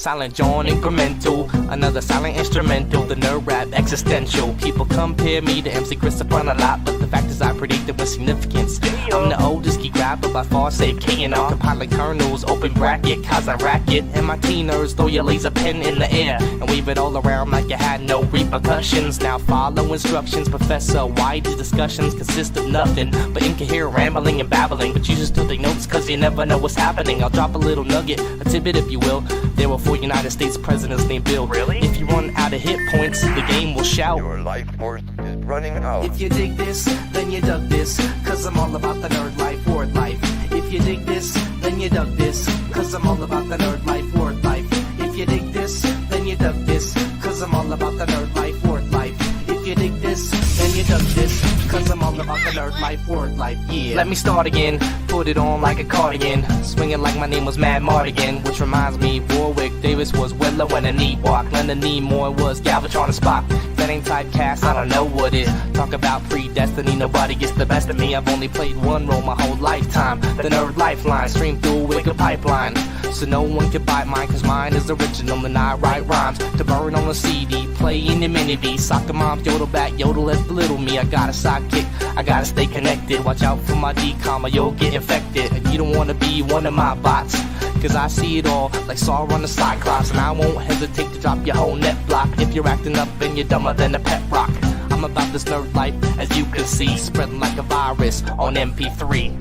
silent John incremental, another silent instrumental, the nerd rap existential. People compare me to MC Christopher a lot, but the fact is I predict it with significance. I'm the oldest geek rapper by far, save K&R, compiling kernels, open bracket, cause I racket. And my teen nerds throw your laser pen in the air and wave it all around like you had no repercussions. Now follow instructions, Professor. Why these discussions consist of nothing but incoherent rambling and babbling, but you should still take notes cause you never know what's happening. I'll drop a little nugget, a tidbit if you will. There were 4 United States presidents named Bill. Really? If you run out of hit points, the game will shout, your life force is running out. If you dig this, then you dug this, cause I'm all about the nerd life, word life. If you dig this, then you dug this, cause I'm all about the nerd life, word life. If you dig this, then you dug this, cause I'm all about the nerd life, word life. If you dig this, then you dug this, cause I'm all about the nerd life, word life, yeah. Let me start again, put it on like a cardigan, swinging like my name was Mad Mardigan, which reminds me, Warwick Davis was Willow and a knee walk, Leonard Nimoy was Galvatron and Spock. That ain't typecast, I don't know what it. Talk about predestiny, nobody gets the best of me. I've only played one role my whole lifetime, the nerd lifeline, stream through a wicked pipeline, so no one can bite mine, cause mine is original and I write rhymes to burn on a CD, play in the mini V. Soccer moms yodel back, yodel as belittle me. I got a sidekick, I gotta stay connected. Watch out for my decom or you'll get infected. And you don't wanna be one of my bots, cause I see it all like Sauron the Cyclops. And I won't hesitate to drop your whole net block if you're acting up and you're dumber than a pet rock. I'm about this nerd life, as you can see, spreading like a virus on MP3.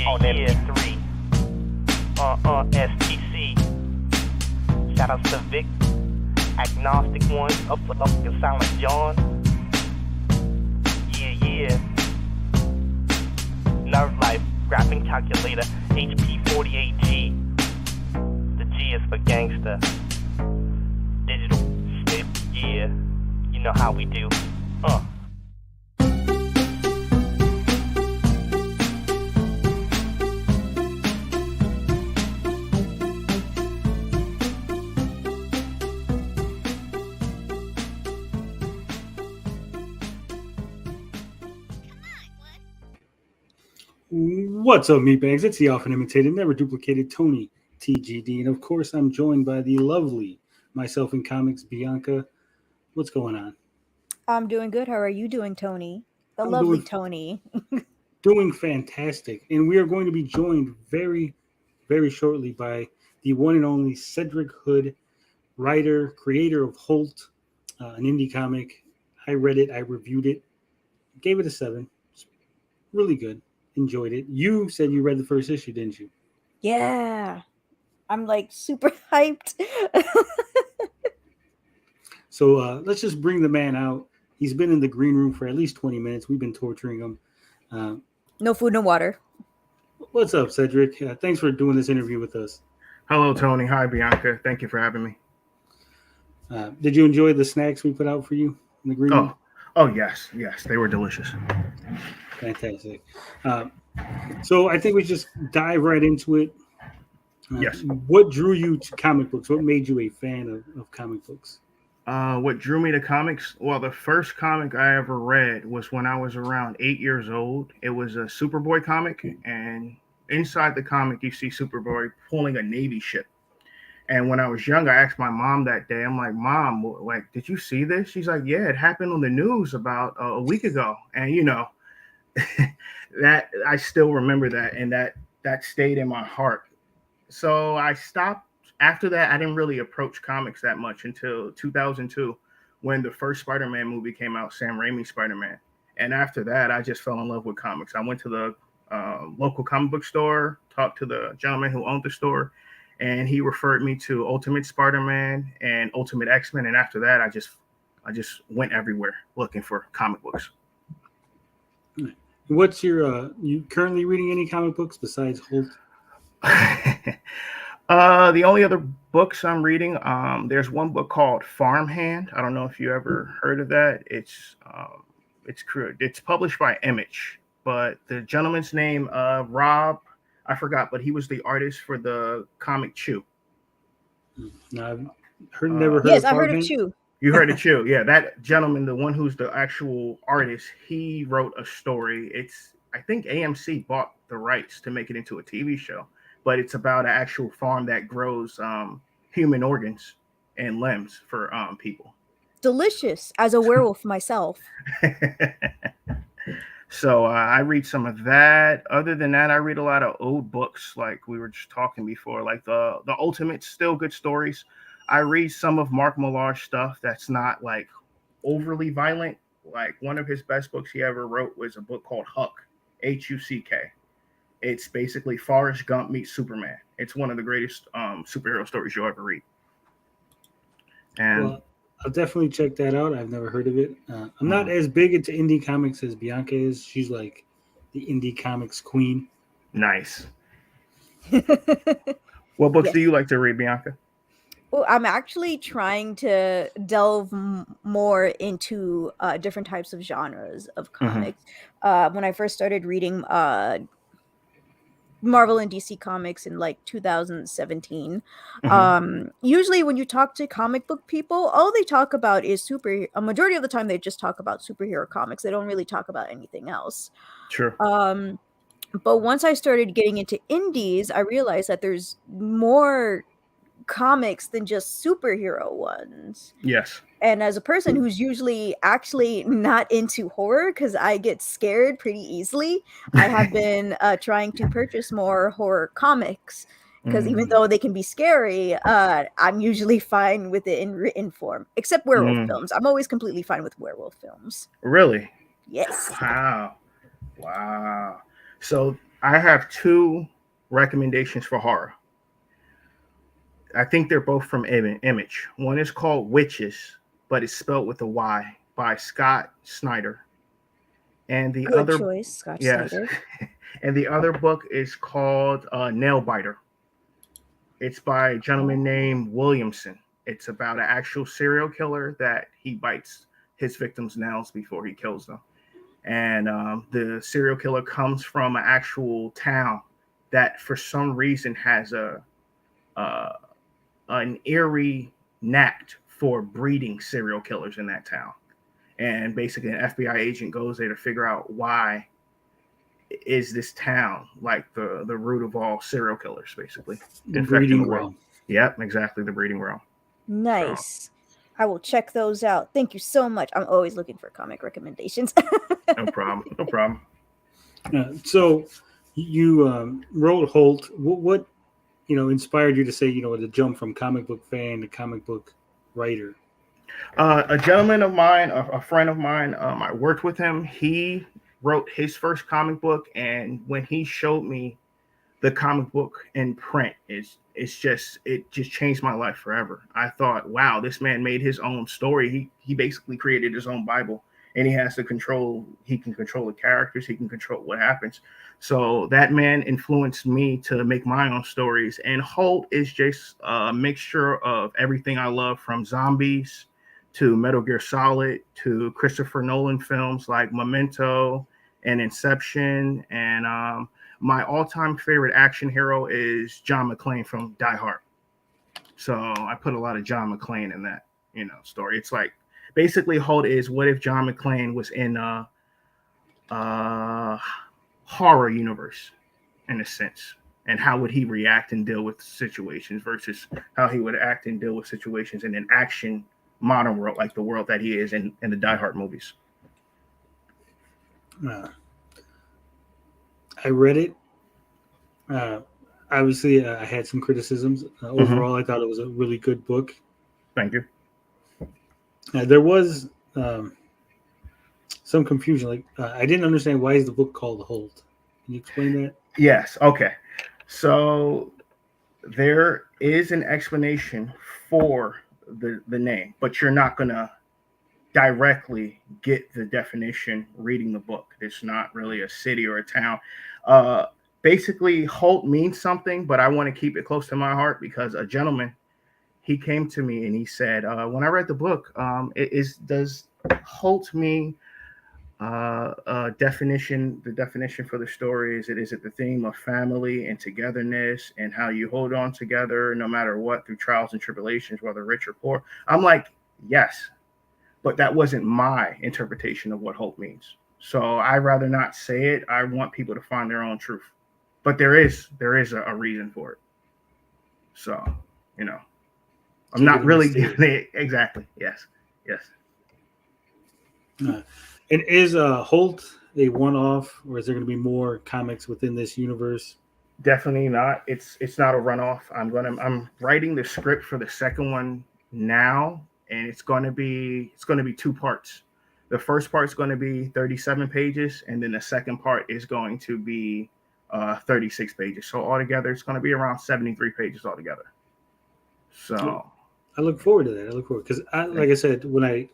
On MP3. STC. Shoutouts to Vic, Agnostic One, up and Silent John. Yeah. Nerd Life, Graphing Calculator, HP48G. The G is for gangster. Digital snip, yeah. You know how we do. What's up, meatbags? It's the often imitated, never duplicated TonyTGD, and of course, I'm joined by the lovely myself in comics, Bianca. What's going on? I'm doing good. How are you doing, Tony? I'm lovely Tony. Doing fantastic, and we are going to be joined very, very shortly by the one and only Cedric Hood, writer, creator of Holtt, an indie comic. I read it, I reviewed it, gave it a 7. It's really good. Enjoyed it. You said you read the first issue, didn't you? Yeah. I'm like super hyped. So let's just bring the man out. He's been in the green room for at least 20 minutes. We've been torturing him. No food, no water. What's up, Cedric? Thanks for doing this interview with us. Hello, Tony. Hi, Bianca. Thank you for having me. Did you enjoy the snacks we put out for you in the green room? Oh, yes. They were delicious. Fantastic. So I think we just dive right into it. Yes. What drew you to comic books? What made you a fan of comic books? What drew me to comics? Well, the first comic I ever read was when I was around 8 years old. It was a Superboy comic, and inside the comic, you see Superboy pulling a Navy ship. And when I was young, I asked my mom that day, I'm like, Mom, like, did you see this? She's like, yeah, it happened on the news about a week ago. And, you know, that I still remember that, and that stayed in my heart. So I stopped. After that, I didn't really approach comics that much until 2002, when the first Spider-Man movie came out, Sam Raimi's Spider-Man. And after that, I just fell in love with comics. I went to the local comic book store, talked to the gentleman who owned the store, and he referred me to Ultimate Spider-Man and Ultimate X-Men. And after that, I just went everywhere looking for comic books. What's your you currently reading any comic books besides Holtt? The only other books I'm reading, there's one book called Farmhand. I don't know if you ever heard of that. It's published by Image, but the gentleman's name, Rob, I forgot, but he was the artist for the comic Chew. No, I've never heard. Yes, of I've heard Farmhand. of Chew. You heard of Chew? Yeah, that gentleman, the one who's the actual artist, he wrote a story. I think AMC bought the rights to make it into a TV show, but it's about an actual farm that grows human organs and limbs for people. Delicious as a werewolf myself. So I read some of that. Other than that, I read a lot of old books, like we were just talking before, like the Ultimate, still good stories. I read some of Mark Millar's stuff that's not like overly violent. Like one of his best books he ever wrote was a book called Huck, Huck. It's basically Forrest Gump meets Superman. It's one of the greatest superhero stories you'll ever read. And Well, I'll definitely check that out. I've never heard of it. I'm not as big into indie comics as Bianca is. She's like the indie comics queen. nice. What books Yes. do you like to read, Bianca? Well, I'm actually trying to delve more into different types of genres of comics. When I first started reading Marvel and DC comics in like 2017, usually when you talk to comic book people, all they talk about is a majority of the time they just talk about superhero comics. They don't really talk about anything else. Sure. But once I started getting into indies, I realized that there's more comics than just superhero ones. Yes. And as a person who's usually actually not into horror because I get scared pretty easily, I have been trying to purchase more horror comics because even though they can be scary, I'm usually fine with it in written form, except werewolf films. I'm always completely fine with werewolf films. Really? Yes. Wow. So I have two recommendations for horror. I think they're both from Image. One is called Witches, but it's spelled with a Y, by Scott Snyder. And the Good other choice, Scott yes, Snyder. and the other book is called Nailbiter. It's by a gentleman named Williamson. It's about an actual serial killer that he bites his victims' nails before he kills them. And the serial killer comes from an actual town that, for some reason, has an eerie knack for breeding serial killers in that town. And basically an FBI agent goes there to figure out why is this town like the root of all serial killers, basically. The breeding realm. Yep, exactly, the breeding realm. Nice. I will check those out. Thank you so much. I'm always looking for comic recommendations. No problem. So you wrote Holtt. What inspired you to say, to jump from comic book fan to comic book writer? A gentleman of mine, a friend of mine, I worked with him. He wrote his first comic book, and when he showed me the comic book in print, it just changed my life forever. I thought, wow, this man made his own story. He basically created his own Bible, and he can control the characters, he can control what happens. So that man influenced me to make my own stories. And Holtt is just a mixture of everything I love, from zombies to Metal Gear Solid to Christopher Nolan films like Memento and Inception. And my all-time favorite action hero is John McClane from Die Hard. So I put a lot of John McClane in that, story. It's like basically Holtt is, what if John McClane was in a horror universe in a sense, and how would he react and deal with situations versus how he would act and deal with situations in an action modern world like the world that he is in the Die Hard movies. I read it. Obviously, I had some criticisms. Overall, I thought it was a really good book. Thank you. There was some confusion. Like, I didn't understand, why is the book called Holtt? Can you explain that? Yes. Okay. So there is an explanation for the name, but you're not going to directly get the definition reading the book. It's not really a city or a town. Basically, Holtt means something, but I want to keep it close to my heart because a gentleman, he came to me and he said, when I read the book, does Holtt mean definition? The definition for the story is it the theme of family and togetherness and how you hold on together no matter what through trials and tribulations, whether rich or poor? I'm like, yes, but that wasn't my interpretation of what Holtt means. So I'd rather not say it. I want people to find their own truth, but there is a reason for it. So, I'm not really giving it exactly. Yes. And is Holtt a one-off, or is there going to be more comics within this universe? Definitely not. It's not a runoff. I'm writing the script for the second one now, and it's gonna be 2 parts. The first part's going to be 37 pages, and then the second part is going to be 36 pages. So altogether, it's going to be around 73 pages altogether. So I look forward to that. Because, like I said, when I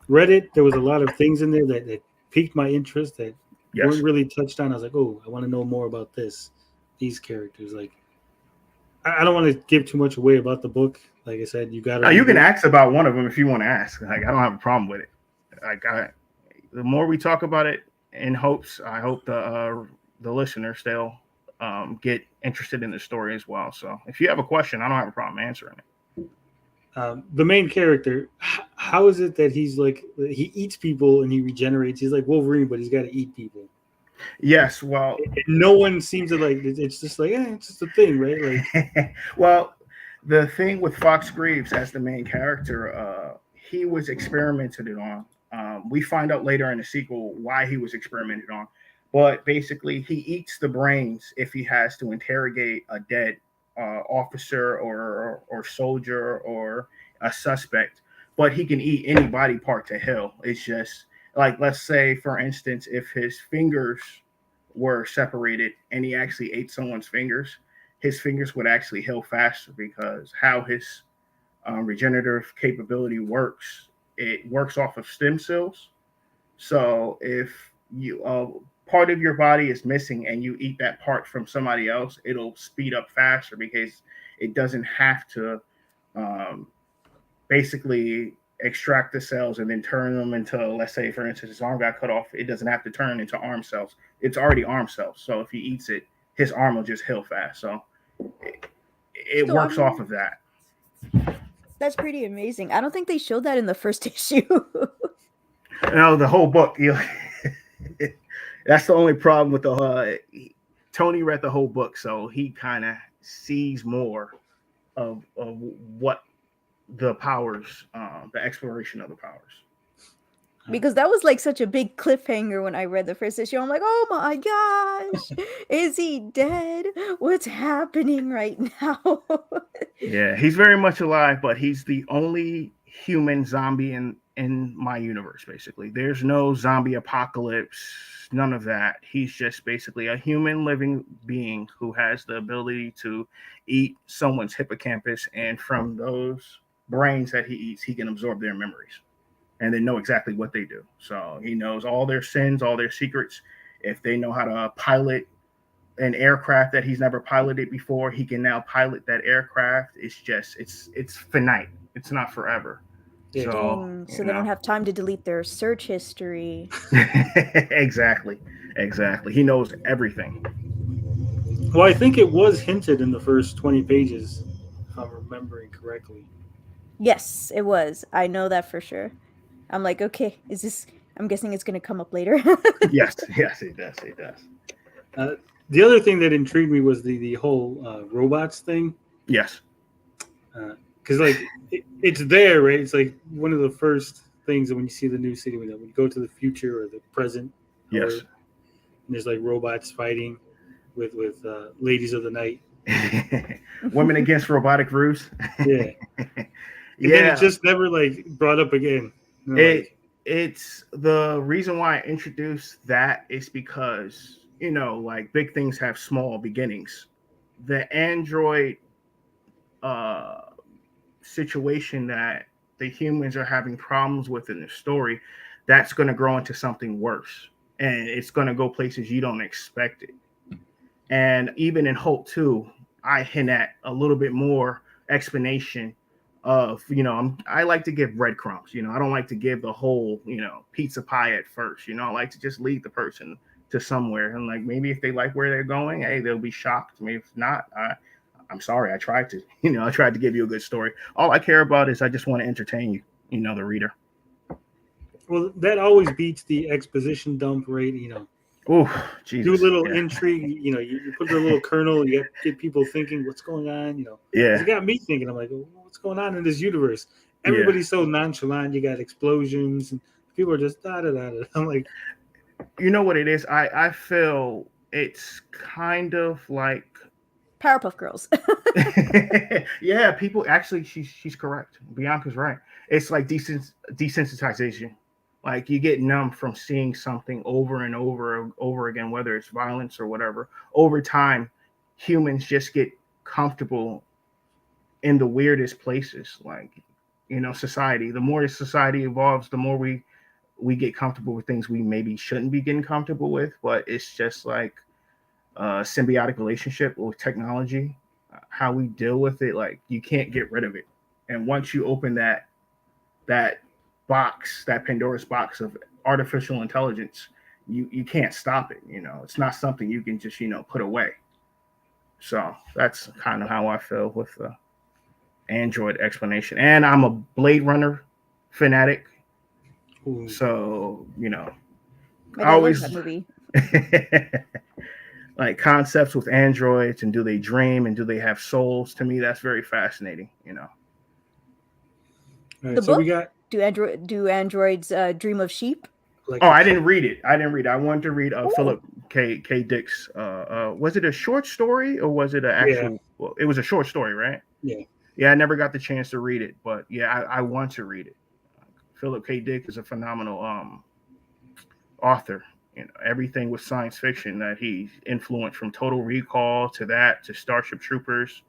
read it, there was a lot of things in there that piqued my interest that weren't really touched on. I was like, oh, I want to know more about these characters. Like, I don't want to give too much away about the book. Like I said, you got to. You can ask about one of them if you want to ask. Like, I don't have a problem with it. The more we talk about it, I hope the listeners they'll get interested in the story as well. So if you have a question, I don't have a problem answering it. The main character, how is it that he's like, he eats people and he regenerates? He's like Wolverine, but he's got to eat people. Yes, well, no one seems to like. It's just like, it's just a thing, right? Like, well, the thing with Fox Greaves as the main character, he was experimented on. We find out later in the sequel why he was experimented on, but basically he eats the brains if he has to interrogate a dead officer or soldier or a suspect. But he can eat any body part to heal. It's just like, let's say, for instance, if his fingers were separated and he actually ate someone's fingers, his fingers would actually heal faster because how his regenerative capability works. It works off of stem cells. So if you part of your body is missing and you eat that part from somebody else, it'll speed up faster because it doesn't have to basically extract the cells and then turn them into, let's say, for instance, his arm got cut off. It doesn't have to turn into arm cells. It's already arm cells. So if he eats it, his arm will just heal fast. So it works off of that. That's pretty amazing. I don't think they showed that in the first issue. No, the whole book. That's the only problem with Tony read the whole book, so he kind of sees more of what the powers, the exploration of the powers. Because that was like such a big cliffhanger when I read the first issue. I'm like, oh my gosh, is he dead? What's happening right now? Yeah, he's very much alive, but he's the only human zombie in my universe, basically. There's no zombie apocalypse, none of that. He's just basically a human living being who has the ability to eat someone's hippocampus, and from those brains that he eats, he can absorb their memories and then know exactly what they do. So he knows all their sins, all their secrets. If they know how to pilot an aircraft that he's never piloted before, he can now pilot that aircraft. It's just, it's finite. It's not forever. Yeah. So they don't have time to delete their search history. Exactly. He knows everything. Well, I think it was hinted in the first 20 pages, if I'm remembering correctly. Yes, it was. I know that for sure. I'm like, okay, is this? I'm guessing it's going to come up later. Yes, it does. The other thing that intrigued me was the whole robots thing. Yes. Because like it's there, right? It's like one of the first things that when you see the new city, when you go to the future or the present. Yes. And there's like robots fighting with ladies of the night. Women against robotic ruse. Yeah. And then it just never like brought up again. It's the reason why I introduced that is because, like big things have small beginnings. The android situation that the humans are having problems with in the story, that's going to grow into something worse. And it's going to go places you don't expect it. And even in Holtt 2, I hint at a little bit more explanation of, I like to give breadcrumbs. I don't like to give the whole, pizza pie at first. I like to just lead the person to somewhere. And like, maybe if they like where they're going, hey, they'll be shocked. Maybe if not, I'm sorry. I tried to, I tried to give you a good story. All I care about is I just want to entertain you, the reader. Well, that always beats the exposition dump rate, Oh, Jesus. Do a little intrigue, you put a little kernel, you get people thinking what's going on, Yeah. It got me thinking. I'm like, what's going on in this universe? Everybody's so nonchalant. You got explosions, and people are just da da da da. I'm like, You know what it is? I feel it's kind of like Powerpuff Girls. yeah, people actually she's correct. Bianca's right. It's like desensitization. Like you get numb from seeing something over and over again, whether it's violence or whatever. Over time, humans just get comfortable in the weirdest places. Like, society. The more society evolves, the more we get comfortable with things we maybe shouldn't be getting comfortable with. But it's just like a symbiotic relationship with technology, how we deal with it. Like you can't get rid of it. And once you open that box, that Pandora's box of artificial intelligence, you can't stop it. It's not something you can just put away. So that's kind of how I feel with the Android explanation. And I'm a Blade Runner fanatic. ooh. So I I always love that movie. like concepts with androids, and do they dream, and do they have souls? To me, that's very fascinating. All right, The so we book? got Do androids dream of sheep? like Oh, I didn't read it. I wanted to read Ooh. Philip K. Dick's. Was it a short story or was it an actual? Yeah. Well, it was a short story, right? Yeah. Yeah, I never got the chance to read it, but yeah, I want to read it. Philip K. Dick is a phenomenal author. Everything with science fiction that he influenced, from Total Recall to Starship Troopers.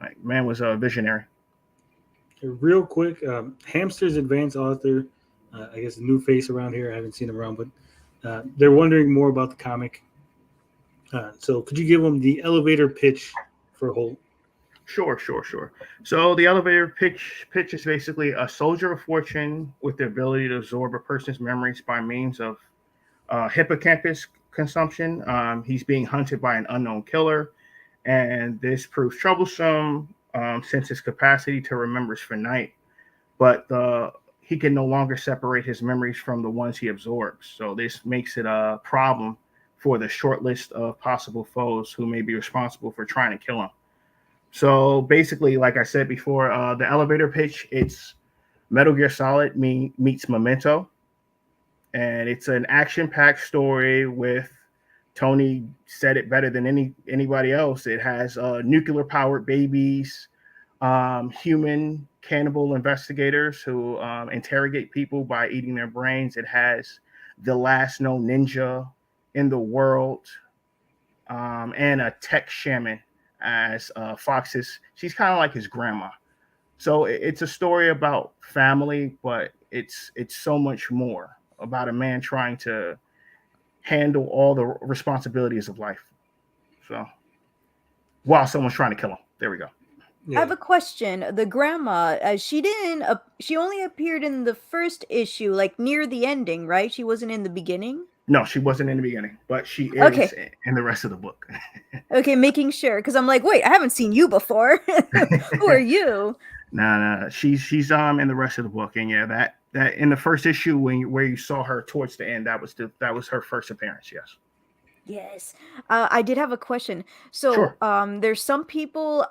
Like, man was a visionary. Real quick, Hamster's advanced author, I guess a new face around here. I haven't seen him around, but they're wondering more about the comic. So could you give them the elevator pitch for Holtt? Sure. So the elevator pitch is basically a soldier of fortune with the ability to absorb a person's memories by means of hippocampus consumption. He's being hunted by an unknown killer, and this proves troublesome since his capacity to remember is finite. But he can no longer separate his memories from the ones he absorbs. So this makes it a problem for the short list of possible foes who may be responsible for trying to kill him. So basically, like I said before, the elevator pitch, it's Metal Gear Solid meets Memento. And it's an action-packed story with, Tony said it better than anybody else. It has nuclear powered babies, human cannibal investigators who interrogate people by eating their brains. It has the last known ninja in the world, and a tech shaman as Fox's. She's kind of like his grandma. So it's a story about family, but it's so much more about a man trying to handle all the responsibilities of life. So while someone's trying to kill him. There we go. I have a question. The grandma, she didn't. She only appeared in the first issue, like near the ending, right? She wasn't in the beginning. No, she wasn't in the beginning, but she is Okay. in the rest of the book. Okay, making sure, because I'm like, wait, I haven't seen you before. Who are you? Nah, she's in the rest of the book, and yeah, that in the first issue where you saw her towards the end, that was her first appearance. Yes. Yes. I did have a question. So, Sure. there's some people,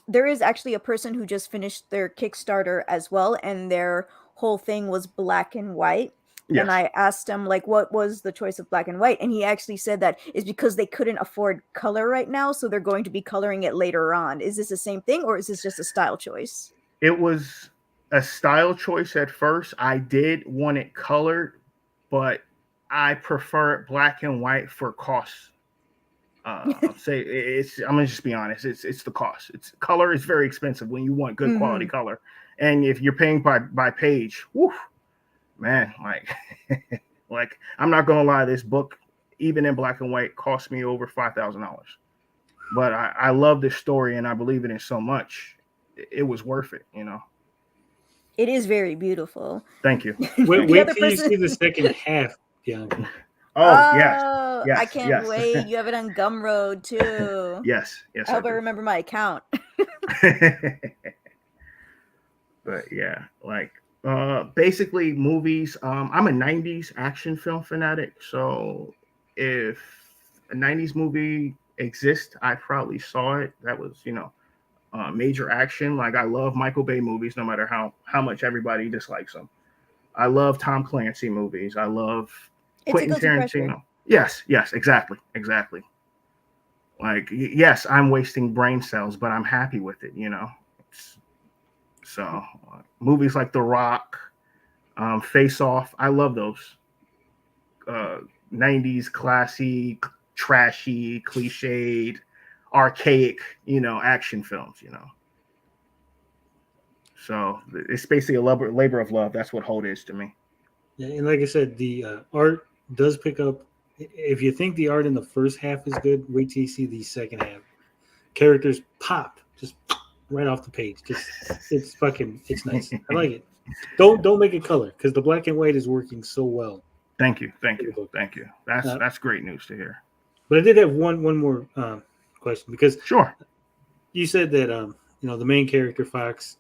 there is actually a person who just finished their Kickstarter as well, and their whole thing was black and white. Yes. And I asked him, like, what was the choice of black and white? And he actually said that is because they couldn't afford color right now, so they're going to be coloring it later on. Is this the same thing, or is this just a style choice? It was a style choice at first. I did want it colored, but I prefer it black and white for cost. I'm gonna just be honest. It's the cost. It's color is very expensive when you want good quality color, and if you're paying by page, whew, man, like I'm not gonna lie, this book, even in black and white, cost me over $5,000. But I love this story and I believe in it so much. It was worth it, It is very beautiful. Thank you. Wait till you see the second half, Bianca. Oh, yes. I can't wait. You have it on Gumroad too. Yes. I hope I remember my account. But yeah, like basically movies. I'm a 90s action film fanatic. So if a 90s movie exists, I probably saw it. That was, major action. Like I love Michael Bay movies, no matter how much everybody dislikes them. I love Tom Clancy movies. I love It's a Quentin guilty pleasure. Tarantino. Yes, exactly. Like yes, I'm wasting brain cells, but I'm happy with it. So movies like The Rock, Face Off, I love those. 90s classy, trashy, cliched, archaic, action films. So it's basically a labor of love. That's what Holtt is to me. Yeah, and like I said, the art does pick up. If you think the art in the first half is good, wait till you see the second half. Characters pop just right off the page. It's nice. I like it. Don't make it color because the black and white is working so well. Thank you. That's great news to hear. But I did have one more question because sure, you said that the main character Fox,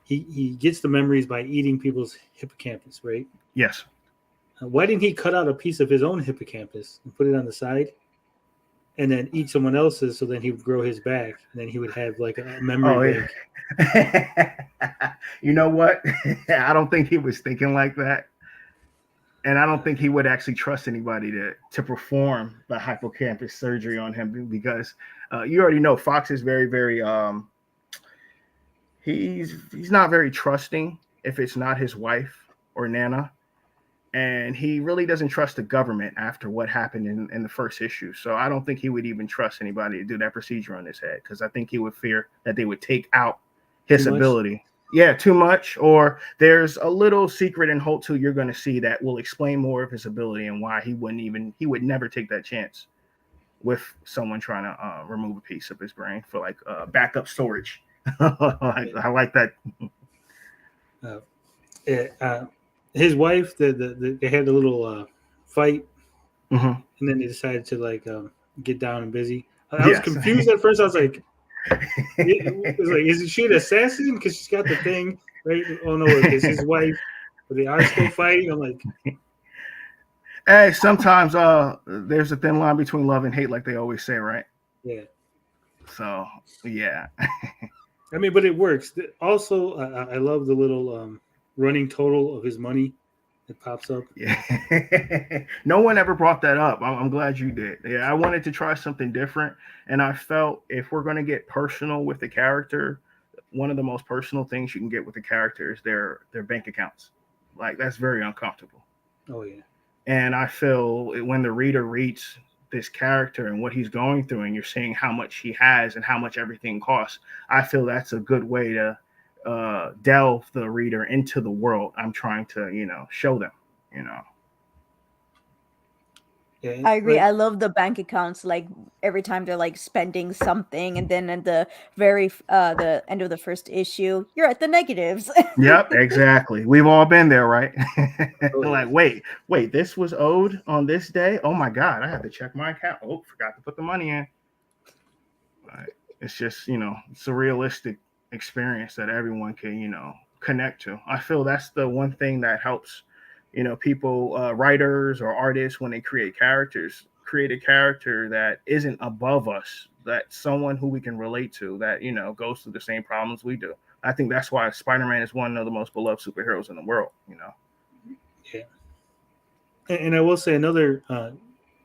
he gets the memories by eating people's hippocampus, right? Yes. Why didn't he cut out a piece of his own hippocampus and put it on the side, and then eat someone else's? So then he would grow his back, and then he would have like a memory bank. You know what? I don't think he was thinking like that. And I don't think he would actually trust anybody to perform the hippocampus surgery on him because you already know Fox is very, very he's not very trusting if it's not his wife or Nana. And he really doesn't trust the government after what happened in the first issue. So I don't think he would even trust anybody to do that procedure on his head because I think he would fear that they would take out his ability. Yeah, too much. Or there's a little secret in Holtt 2 you're going to see that will explain more of his ability and why he would never take that chance with someone trying to remove a piece of his brain for like backup storage. I like that. His wife, they had a little fight, mm-hmm. and then they decided to get down and busy. I was confused at first. I was like, is she an assassin? Because she's got the thing, right? Oh no, it's his wife. But they are still fighting. I'm like, hey, sometimes there's a thin line between love and hate, like they always say, right? Yeah. So yeah. I mean, but it works. Also, I love the little running total of his money that pops up. Yeah. No one ever brought that up. I'm glad you did. Yeah, I wanted to try something different, and I felt if we're going to get personal with the character, one of the most personal things you can get with the character is their bank accounts. Like that's very uncomfortable. Oh yeah. And I feel when the reader reads this character and what he's going through, and you're seeing how much he has and how much everything costs, I feel that's a good way to delve the reader into the world I'm trying to, show them, Yeah, I agree. I love the bank accounts. Like every time they're like spending something, and then at the the end of the first issue, you're at the negatives. Yep, exactly. We've all been there, right? Like, wait, this was owed on this day. Oh my God, I have to check my account. Oh, forgot to put the money in. It's just, it's a realistic experience that everyone can, connect to. I feel that's the one thing that helps, people, writers or artists, when they create a character that isn't above us, that someone who we can relate to, that, goes through the same problems we do. I think that's why Spider-Man is one of the most beloved superheroes in the world, Yeah. And I will say another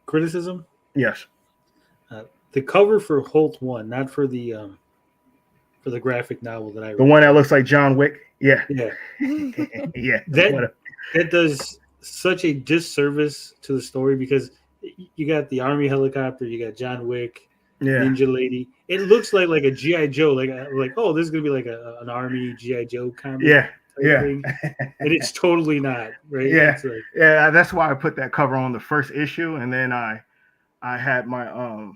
criticism. Yes. The cover for Holtt 1, not for the graphic novel that I read. The one that looks like John Wick. Yeah. Yeah. Yeah. That does such a disservice to the story because you got the army helicopter, you got John Wick, Ninja Lady. It looks like a G.I. Joe, like oh, this is gonna be like an army G.I. Joe comic. Yeah. Thing. And it's totally not, right? Yeah. Yeah, that's why I put that cover on the first issue, and then I had my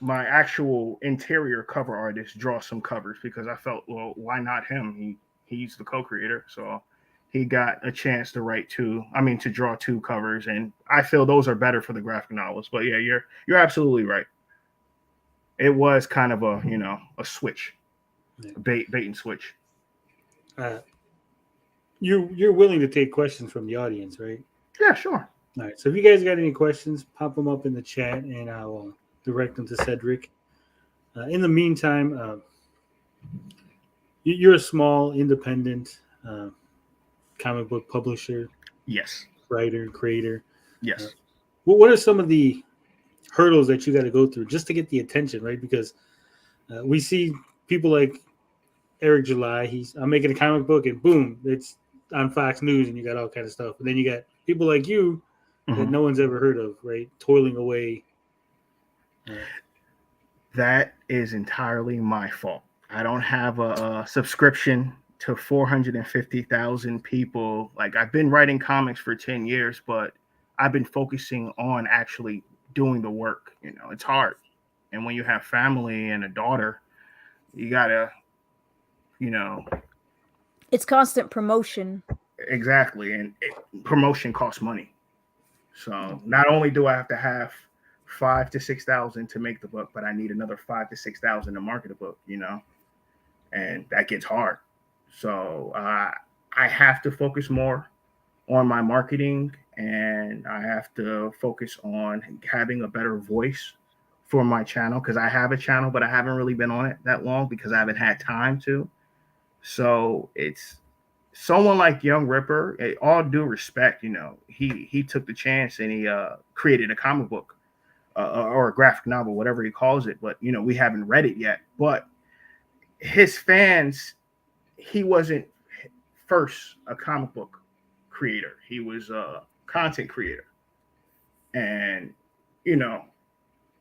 my actual interior cover artist draw some covers because I felt, well, why not him? He's the co-creator, so he got a chance to draw two covers, and I feel those are better for the graphic novels. But yeah, you're absolutely right. It was kind of a switch, bait and switch. You're willing to take questions from the audience, right? Yeah, sure. All right. So if you guys got any questions, pop them up in the chat, and I will direct them to Cedric. In the meantime, You're a small independent comic book publisher, Yes. writer, creator. Yes. What are some of the hurdles that you got to go through just to get the attention, right? Because we see people like Eric July. I'm making a comic book, and boom, it's on Fox News, and you got all kind of stuff. And then you got people like you that no one's ever heard of, right? Toiling away. That is entirely my fault. I don't have a subscription to 450,000 people. Like, I've been writing comics for 10 years, but I've been focusing on actually doing the work. You know, it's hard. And when you have family and a daughter, you gotta, you know. It's constant promotion. Exactly. And promotion costs money. So not only do I have to have 5,000 to 6,000 to make the book, but I need another 5,000 to 6,000 to market a book, you know, and that gets hard. So I have to focus more on my marketing, and I have to focus on having a better voice for my channel, because I have a channel, but I haven't really been on it that long because I haven't had time to. So it's someone like Young Ripper, all due respect, you know, he took the chance and he created a comic book or a graphic novel, whatever he calls it. But, you know, we haven't read it yet. But his fans, he wasn't first a comic book creator. He was a content creator. And, you know,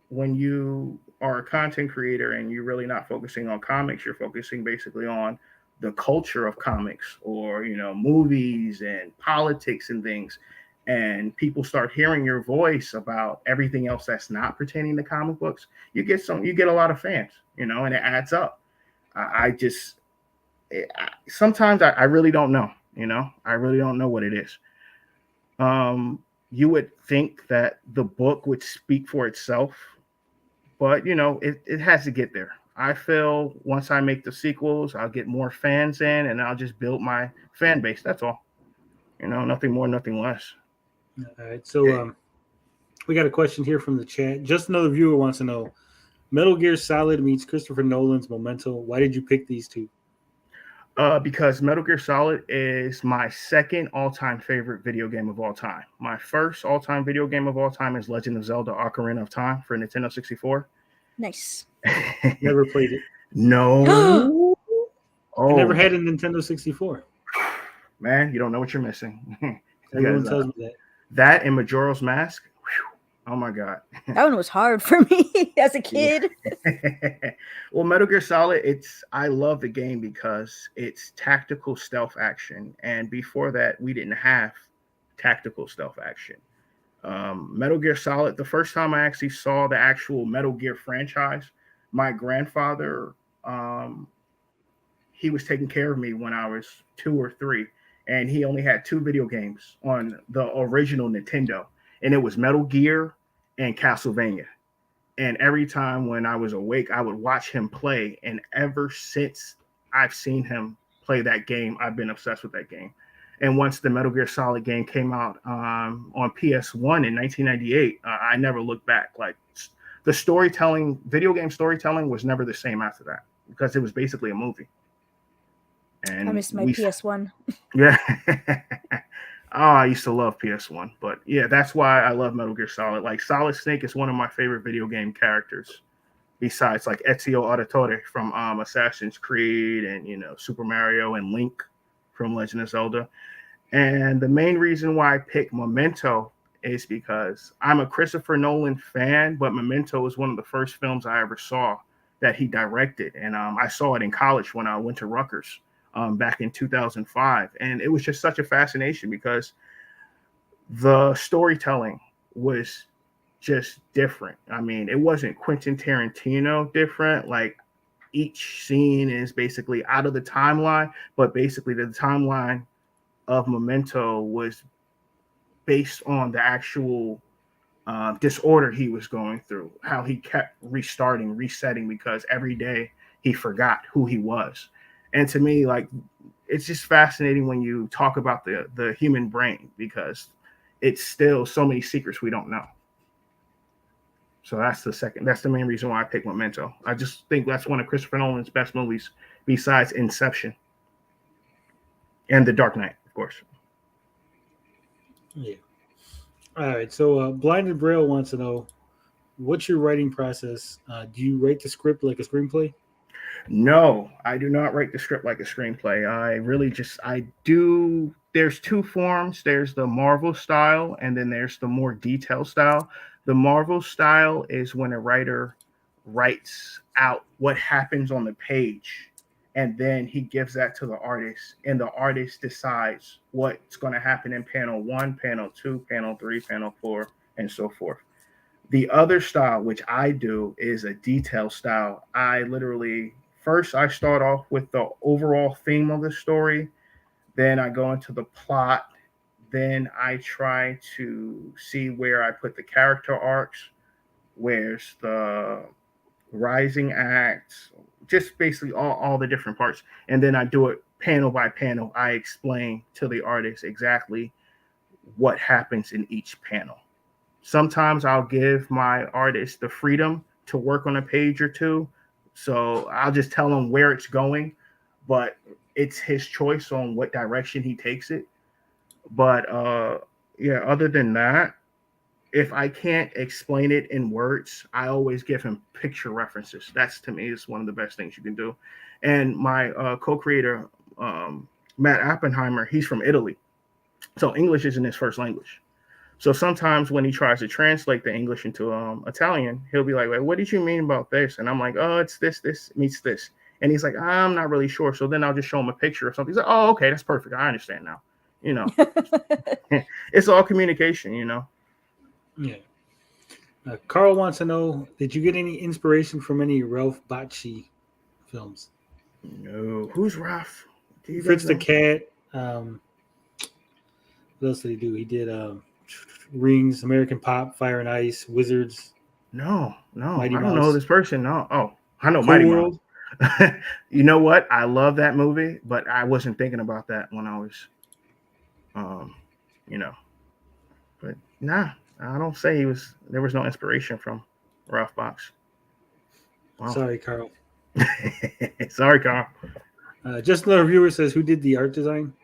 when you are a content creator and you're really not focusing on comics, you're focusing basically on the culture of comics, or, you know, movies and politics and things. And people start hearing your voice about everything else that's not pertaining to comic books, you get a lot of fans, you know, and it adds up. Sometimes I really don't know, you know, I really don't know what it is. You would think that the book would speak for itself, but, you know, it has to get there. I feel once I make the sequels, I'll get more fans in, and I'll just build my fan base. That's all. You know, nothing more, nothing less. All right. So we got a question here from the chat. Just another viewer wants to know, Metal Gear Solid meets Christopher Nolan's Memento. Why did you pick these two? Because Metal Gear Solid is my second all-time favorite video game of all time. My first all-time video game of all time is Legend of Zelda: Ocarina of Time for Nintendo 64. Nice. Never played it. No. I never had a Nintendo 64. Man, you don't know what you're missing. Everyone tells me that. That and Majora's Mask. Whew, oh my God. That one was hard for me as a kid. Well, Metal Gear Solid, I love the game because it's tactical stealth action. And before that, we didn't have tactical stealth action. Metal Gear Solid, the first time I actually saw the actual Metal Gear franchise, my grandfather, he was taking care of me when I was 2 or 3, and he only had 2 video games on the original Nintendo, and it was Metal Gear and Castlevania. And every time when I was awake, I would watch him play, and ever since I've seen him play that game, I've been obsessed with that game. And once the Metal Gear Solid game came out on PS1 in 1998, I never looked back. Like, the storytelling, video game storytelling was never the same after that, because it was basically a movie. And I missed my PS1. Yeah. I used to love PS1. But yeah, that's why I love Metal Gear Solid. Like, Solid Snake is one of my favorite video game characters, besides like Ezio Auditore from Assassin's Creed, and, you know, Super Mario, and Link from Legend of Zelda. And the main reason why I picked Memento is because I'm a Christopher Nolan fan, but Memento was one of the first films I ever saw that he directed. And I saw it in college when I went to Rutgers back in 2005. And it was just such a fascination because the storytelling was just different. I mean, it wasn't Quentin Tarantino different. Like, each scene is basically out of the timeline, but basically the timeline of Memento was based on the actual disorder he was going through, how he kept resetting, because every day he forgot who he was. And to me, like, it's just fascinating when you talk about the human brain, because it's still so many secrets we don't know. So that's the main reason why I picked Memento. I just think that's one of Christopher Nolan's best movies, besides Inception and The Dark Knight, of course. Yeah. All right. So Blinded Braille wants to know, what's your writing process? Do you write the script like a screenplay? No, I do not write the script like a screenplay. I do. There's two forms. There's the Marvel style, and then there's the more detailed style. The Marvel style is when a writer writes out what happens on the page, and then he gives that to the artist, and the artist decides what's going to happen in panel 1, panel 2, panel 3, panel 4, and so forth. The other style, which I do, is a detail style. I start off with the overall theme of the story, then I go into the plot, then I try to see where I put the character arcs, where's the rising acts, just basically all the different parts. And then I do it panel by panel. I explain to the artist exactly what happens in each panel. Sometimes I'll give my artist the freedom to work on a page or two. So I'll just tell him where it's going, but it's his choice on what direction he takes it. But other than that, if I can't explain it in words, I always give him picture references. That's, to me, is one of the best things you can do. And my co-creator, Matt Oppenheimer, he's from Italy. So English isn't his first language. So sometimes when he tries to translate the English into Italian, he'll be like, what did you mean about this? And I'm like, oh, it's this meets this. And he's like, I'm not really sure. So then I'll just show him a picture or something. He's like, oh, okay, that's perfect. I understand now. It's all communication, Yeah. Carl wants to know, did you get any inspiration from any Ralph Bakshi films? No. Who's Ralph? Fritz the Cat. What else did he do? He did Rings, American Pop, Fire and Ice, Wizards. No. Mighty I don't Mouse. know this person. No. Oh, I know Cool Mighty World. Mouse. You know what? I love that movie, but I wasn't thinking about that when I was, But nah, I don't say there was no inspiration from Ralph Bakshi. Wow. Sorry, Carl. Sorry, Carl. Just another viewer says, who did the art design?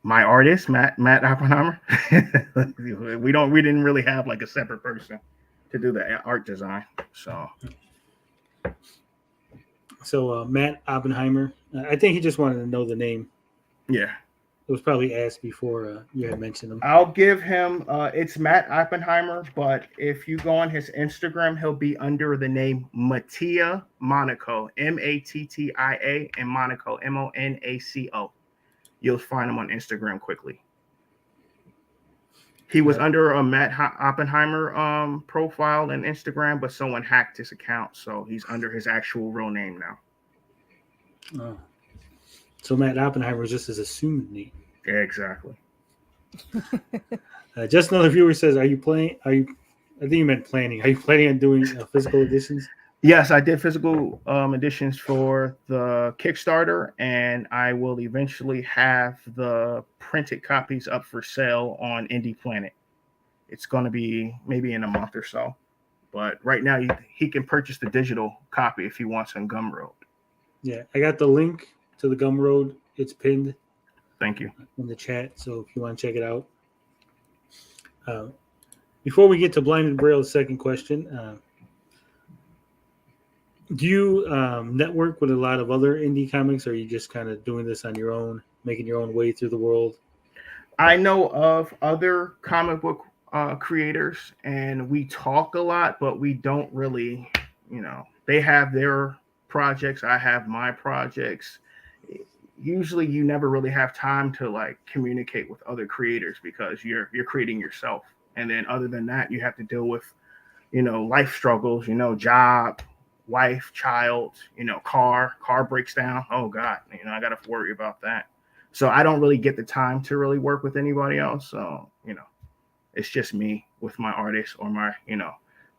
My artist, Matt Oppenheimer. We didn't really have like a separate person to do the art design. So Matt Oppenheimer. I think he just wanted to know the name. Yeah. It was probably asked before you had mentioned him. I'll give him, it's Matt Oppenheimer, but if you go on his Instagram, he'll be under the name Mattia Monaco, Mattia, and Monaco, Monaco. You'll find him on Instagram quickly. He was under a Matt Oppenheimer profile on Instagram, but someone hacked his account, so he's under his actual real name now. Oh. So Matt Oppenheimer is just his assumed name. Yeah, exactly. Just another viewer says, I think you meant planning. Are you planning on doing physical editions? Yes, I did physical editions for the Kickstarter, and I will eventually have the printed copies up for sale on Indie Planet. It's going to be maybe in a month or so. But right now, he can purchase the digital copy if he wants on Gumroad. Yeah, I got the link to the Gumroad. It's pinned. Thank you. In the chat, so if you want to check it out. Before we get to Blinded Braille's second question, do you network with a lot of other indie comics, or are you just kind of doing this on your own, making your own way through the world? I know of other comic book creators, and we talk a lot, but we don't really, they have their projects, I have my projects. Usually you never really have time to like communicate with other creators because you're creating yourself. And then other than that, you have to deal with, life struggles, job, wife, child, car breaks down. Oh God, I got to worry about that. So I don't really get the time to really work with anybody else. So, it's just me with my artist or my,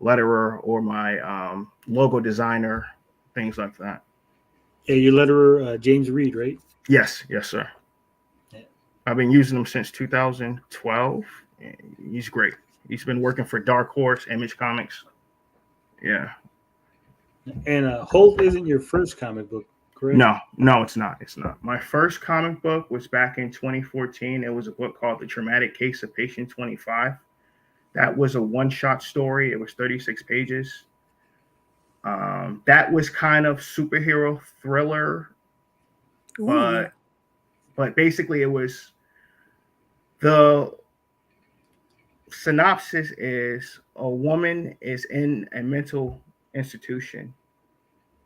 letterer or my logo designer, things like that. Yeah, your letterer, James Reed, right? Yes, sir. Yeah. I've been using him since 2012. He's great. He's been working for Dark Horse, Image Comics. Yeah. And Holtt isn't your first comic book correct? No, it's not. It's not. My first comic book was back in 2014. It was a book called The Traumatic Case of Patient 25. That was a one-shot story. It was 36 pages. That was kind of superhero thriller, but basically it was, the synopsis is a woman is in a mental institution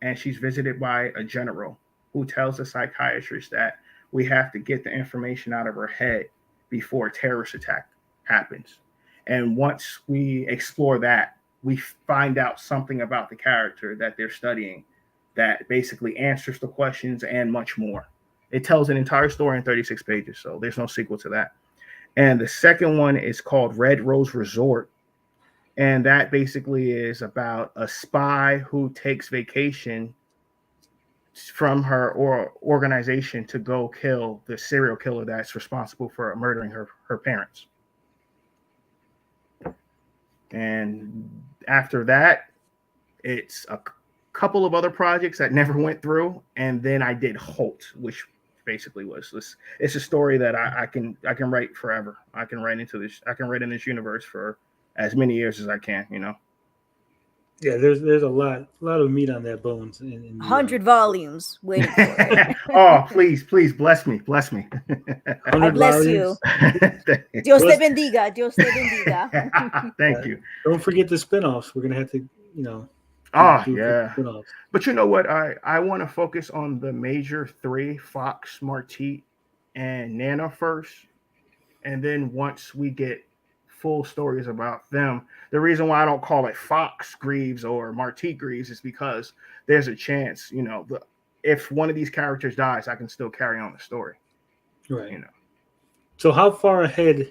and she's visited by a general who tells the psychiatrist that we have to get the information out of her head before a terrorist attack happens. And once we explore that, we find out something about the character that they're studying that basically answers the questions and much more. It tells an entire story in 36 pages, so there's no sequel to that. And the second one is called Red Rose Resort. And that basically is about a spy who takes vacation from her organization to go kill the serial killer that's responsible for murdering her parents. And after that, it's a couple of other projects that never went through. And then I did Holtt, which basically was this. It's a story that I can write forever. I can write in this universe for as many years as I can, you know. Yeah, there's a lot of meat on that bones. 100 volumes waiting for it. Oh, please bless me. I bless you. Dios te bendiga. Dios te bendiga. Thank you. Don't forget the spinoffs. We're gonna have to, you know. Oh yeah. But you know what? I want to focus on the major three: Fox, Martite, and Nana first, and then once we get full stories about them. The reason why I don't call it Fox Greaves or Martite Greaves is because there's a chance, you know, if one of these characters dies, I can still carry on the story. Right. You know. So how far ahead,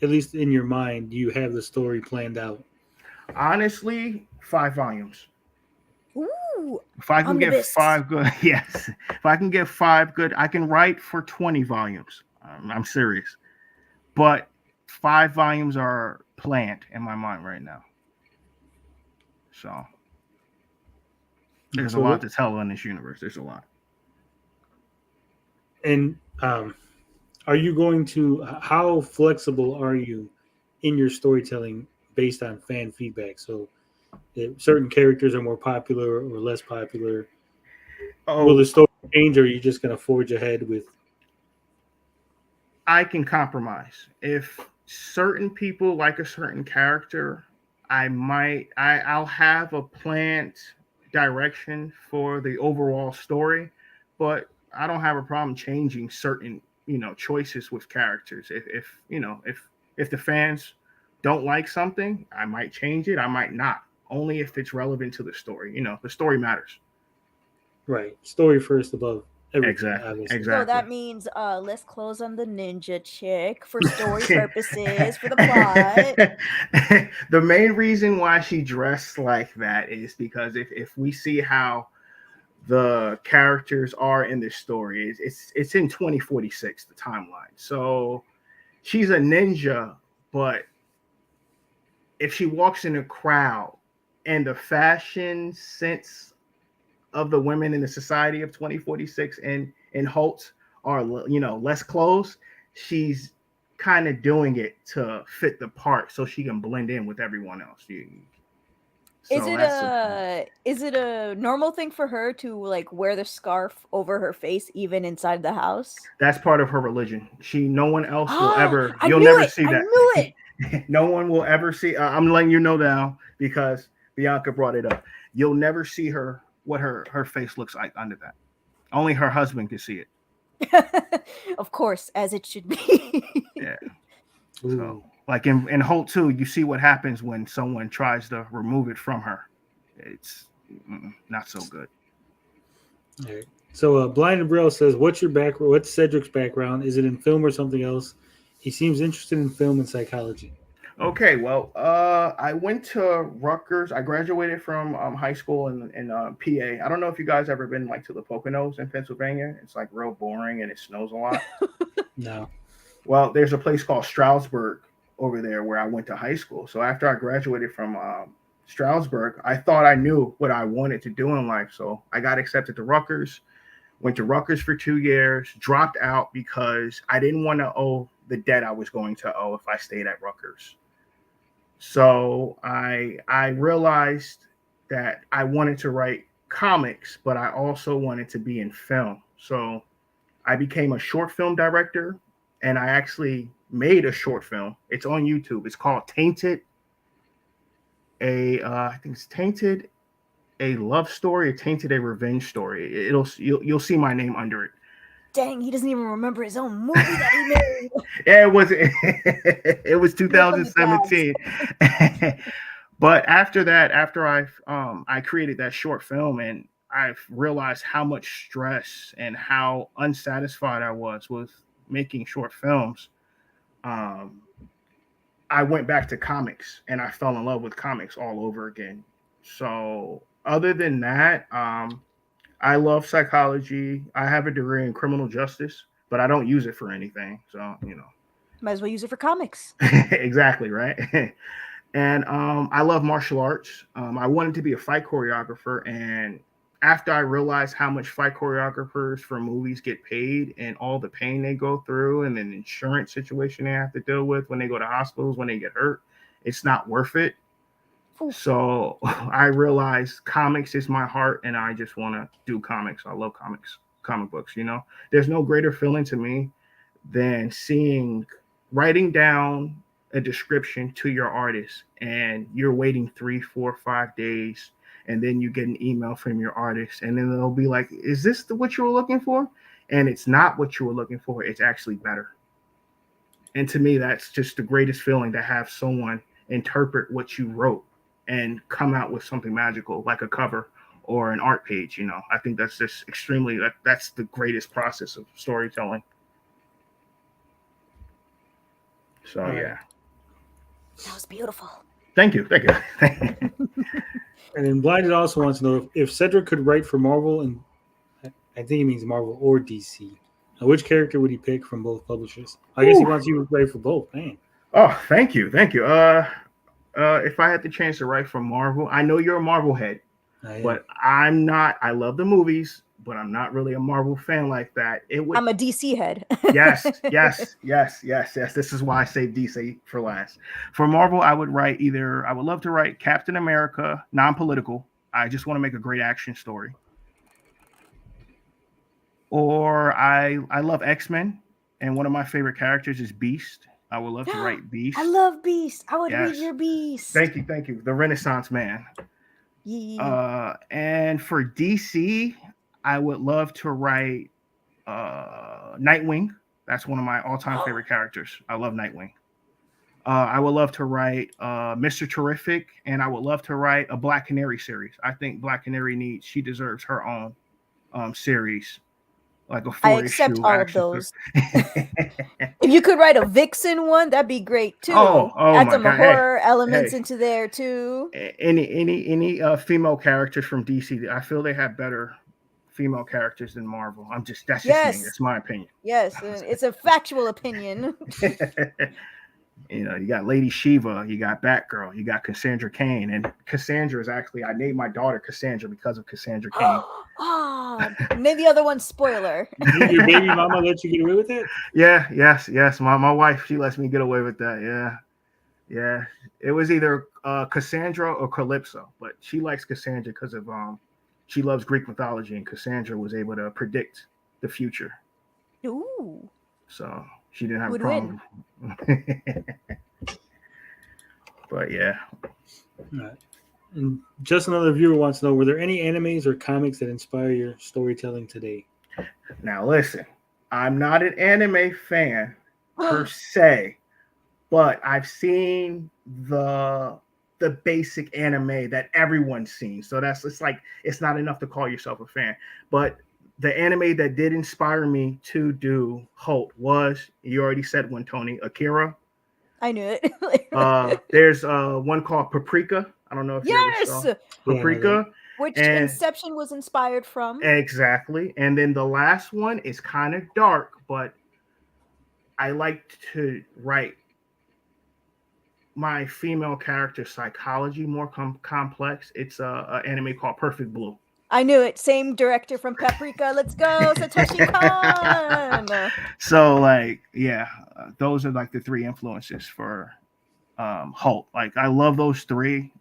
at least in your mind, do you have the story planned out? Honestly, 5 volumes. Ooh. If I can get 5 good, yes. If I can get 5 good, I can write for 20 volumes. I'm serious. But 5 volumes are planned in my mind right now. So there's a lot to tell in this universe. There's a lot. And are you going to, how flexible are you in your storytelling based on fan feedback? So if certain characters are more popular or less popular, will the story change, or are you just going to forge ahead with? I can compromise. If certain people like a certain character, I'll have a planned direction for the overall story, but I don't have a problem changing certain, you know, choices with characters. If the fans don't like something, I might change it. I might not. Only if it's relevant to the story. You know, the story matters. Right. Story first above everything. Exactly. So that means let's close on the ninja chick for story purposes, for the plot. The main reason why she dressed like that is because if we see how the characters are in this story, it's in 2046, the timeline. So she's a ninja, but if she walks in a crowd and the fashion sense of the women in the society of 2046 and Holtt are, you know, less clothes, she's kind of doing it to fit the part so she can blend in with everyone else. Is it a normal thing for her to like wear the scarf over her face even inside the house? That's part of her religion. No one else will ever. I You'll knew never it. see that. I knew it. No one will ever see. I'm letting you know now because Bianca brought it up. You'll never see what her face looks like under that. Only her husband can see it. Of course, as it should be. Yeah. So, like in Holtt 2, you see what happens when someone tries to remove it from her. It's not so good. All right. So Blind and Braille says, what's your background? What's Cedric's background? Is it in film or something else? He seems interested in film and psychology. Okay, well, I went to Rutgers. I graduated from high school in PA. I don't know if you guys ever been like to the Poconos in Pennsylvania. It's like real boring and it snows a lot. No. Well, there's a place called Stroudsburg over there where I went to high school. So after I graduated from Stroudsburg, I thought I knew what I wanted to do in life. So I got accepted to Rutgers. Went to Rutgers for 2 years, dropped out because I didn't want to owe the debt I was going to owe if I stayed at Rutgers. So I realized that I wanted to write comics, but I also wanted to be in film. So I became a short film director, and I actually made a short film. It's on YouTube. It's called Tainted. I think it's Tainted, a love story, or Tainted, a revenge story. You'll see my name under it. Dang, he doesn't even remember his own movie that he made. Yeah, it was 2017. But after that, after I created that short film, and I've realized how much stress and how unsatisfied I was with making short films. I went back to comics, and I fell in love with comics all over again. So other than that, I love psychology. I have a degree in criminal justice, but I don't use it for anything. So, Might as well use it for comics. Exactly, right? And I love martial arts. I wanted to be a fight choreographer. And after I realized how much fight choreographers for movies get paid and all the pain they go through and an insurance situation they have to deal with when they go to hospitals, when they get hurt, it's not worth it. Ooh. So I realized comics is my heart, and I just want to do comics. I love comics, comic books. There's no greater feeling to me than writing down a description to your artist, and you're waiting 3, 4, 5 days, and then you get an email from your artist, and then they'll be like, is this what you were looking for? And it's not what you were looking for. It's actually better. And to me, that's just the greatest feeling, to have someone interpret what you wrote and come out with something magical, like a cover or an art page. I think that's just that's the greatest process of storytelling. So, yeah. That was beautiful. Thank you. And then Blinded also wants to know if Cedric could write for Marvel, and I think he means Marvel or DC, which character would he pick from both publishers? I guess he wants you to write for both. Man. Oh, thank you. If I had the chance to write for Marvel, I know you're a Marvel head, but I'm not. I love the movies, but I'm not really a Marvel fan like that. I'm a DC head. Yes. This is why I saved DC for last. For Marvel, I would love to write Captain America, non-political. I just want to make a great action story. Or I love X-Men, and one of my favorite characters is Beast. I would love to write Beast. I love Beast. I would read your Beast. Thank you. The Renaissance man. Yeah. And for DC, I would love to write Nightwing. That's one of my all-time favorite characters. I love Nightwing. I would love to write Mr. Terrific, and I would love to write a Black Canary series. I think Black Canary she deserves her own series. Like a 4-issue. I accept all of those. If you could write a Vixen one, that'd be great too. Add some horror elements into there too. Any female characters from DC, I feel they have better female characters than Marvel. That's just me. That's my opinion. Yes, it's a factual opinion. You got Lady Shiva, you got Batgirl, you got Cassandra Cain, and Cassandra is actually, I named my daughter Cassandra because of Cassandra Cain. Name the other one, spoiler. Did your baby mama let you get away with it? Yes. My wife, she lets me get away with that. Yeah. It was either Cassandra or Calypso, but she likes Cassandra because of she loves Greek mythology, and Cassandra was able to predict the future. Ooh. So she didn't have a problem. But yeah. All right. And just another viewer wants to know, were there any animes or comics that inspire your storytelling today? Now listen, I'm not an anime fan per se, but I've seen the basic anime that everyone's seen. So it's not enough to call yourself a fan. But the anime that did inspire me to do Holtt was, you already said one, Tony, Akira. I knew it. There's one called Paprika. I don't know if you ever saw Paprika. Which Inception was inspired from. Exactly. And then the last one is kind of dark, but I like to write my female character psychology more complex. It's an anime called Perfect Blue. I knew it. Same director from Paprika. Let's go, Satoshi Kon. So like, yeah, those are like the three influences for Holtt. Like I love those three.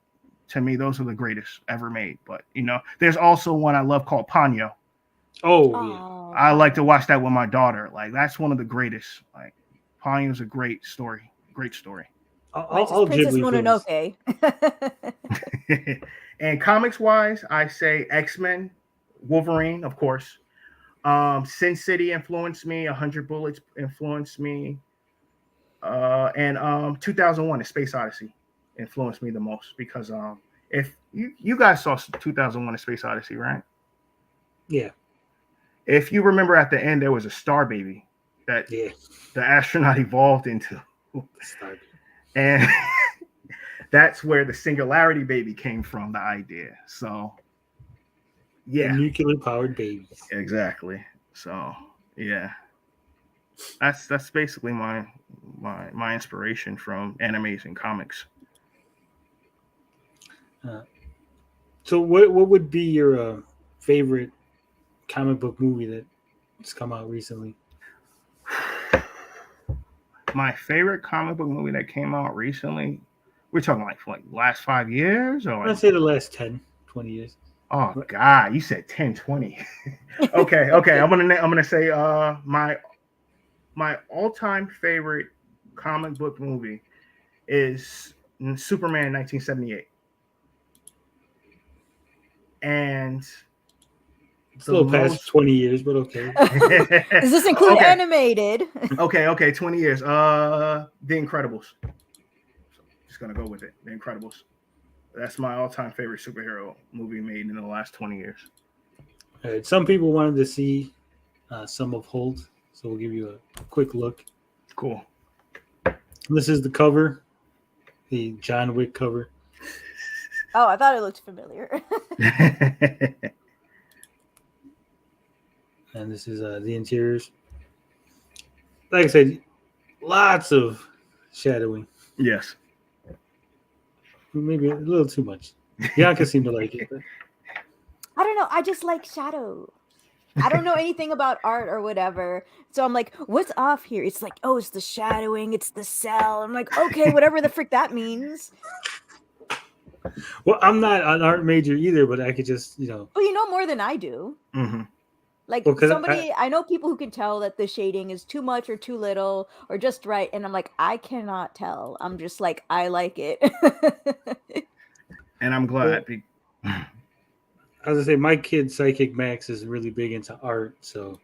To me, those are the greatest ever made. But you know, there's also one I love called Ponyo. Oh yeah. Oh, I like to watch that with my daughter. Like that's one of the greatest. Like Ponyo's a great story. Great story. I'll Princess Ghibli films. Mononoke. And comics wise, I say X-Men, Wolverine, of course. Sin City influenced me. 100 Bullets influenced me. And 2001: A Space Odyssey influenced me the most because if you guys saw 2001: A Space Odyssey, right? Yeah. If you remember, at the end there was a star baby that the astronaut evolved into, and that's where the singularity baby came from. The idea. So yeah, the nuclear powered babies. Exactly. So yeah, that's basically my inspiration from animes and comics. So what would be your favorite comic book movie that's come out recently? My favorite comic book movie that came out recently, we're talking like last 5 years, or I'd say the last 10, 20 years. Oh God, you said 10, 20. okay. I'm gonna say my all-time favorite comic book movie is Superman 1978. And it's a little past 20 years, but okay. Does this include animated? Okay, 20 years. The Incredibles. So just gonna go with it. The Incredibles. That's my all-time favorite superhero movie made in the last 20 years. All right. Some people wanted to see some of Holtt, so we'll give you a quick look. Cool. This is the cover, the John Wick cover. Oh, I thought it looked familiar. And this is the interiors. Like I said, lots of shadowing. Yes. Maybe a little too much. Bianca seemed to like it. But... I don't know. I just like shadow. I don't know anything about art or whatever. So I'm like, what's off here? It's like, oh, it's the shadowing. It's the cell. I'm like, okay, whatever the frick that means. Well, I'm not an art major either, but I could just, Well, you know more than I do. Mm-hmm. Like I know people who can tell that the shading is too much or too little or just right. And I'm like, I cannot tell. I'm just like, I like it. And I'm glad. As I say, my kid, Psychic Max, is really big into art. So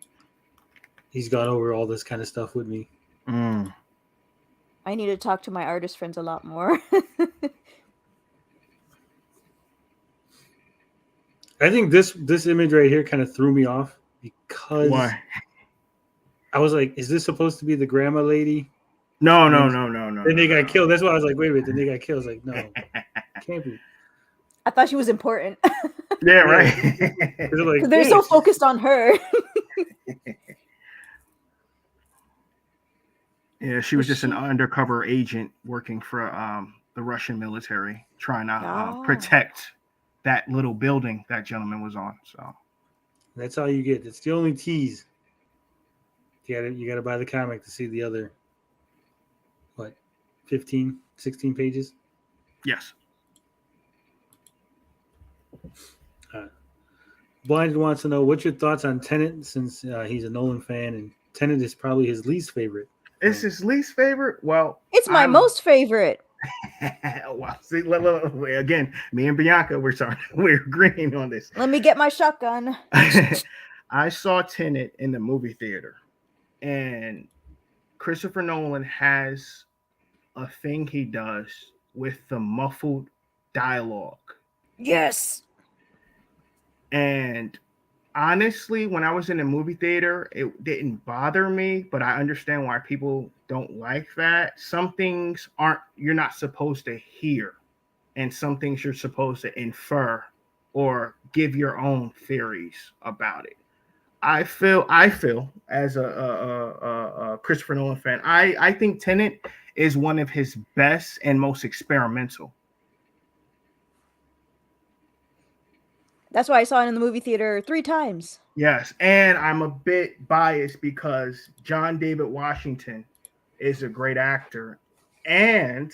he's gone over all this kind of stuff with me. I need to talk to my artist friends a lot more. I think this image right here kind of threw me off because I was like, is this supposed to be the grandma lady? No. Then they got killed. That's why I was like, wait a minute. Then they got killed. I was like, no, can't be. I thought she was important. Yeah, right. Like, they're so focused on her. Yeah, she was just an undercover agent working for the Russian military, trying to protect that little building that gentleman was on. So that's all you get. It's the only tease. You gotta buy the comic to see the other 15, 16 pages. Yes. Blind wants to know what's your thoughts on Tennant, since he's a Nolan fan, and Tennant is probably his least favorite. It's his least favorite. Well, it's my most favorite. Wow. See, again, me and Bianca, we're agreeing on this. Let me get my shotgun. I saw Tenet in the movie theater, and Christopher Nolan has a thing he does with the muffled dialogue. Yes. And honestly, when I was in the movie theater, it didn't bother me, but I understand why people don't like that. Some things you're not supposed to hear, and some things you're supposed to infer or give your own theories about it. I feel as a Christopher Nolan fan, I think Tenet is one of his best and most experimental. That's why I saw it in the movie theater 3 times. Yes, and I'm a bit biased because John David Washington is a great actor, and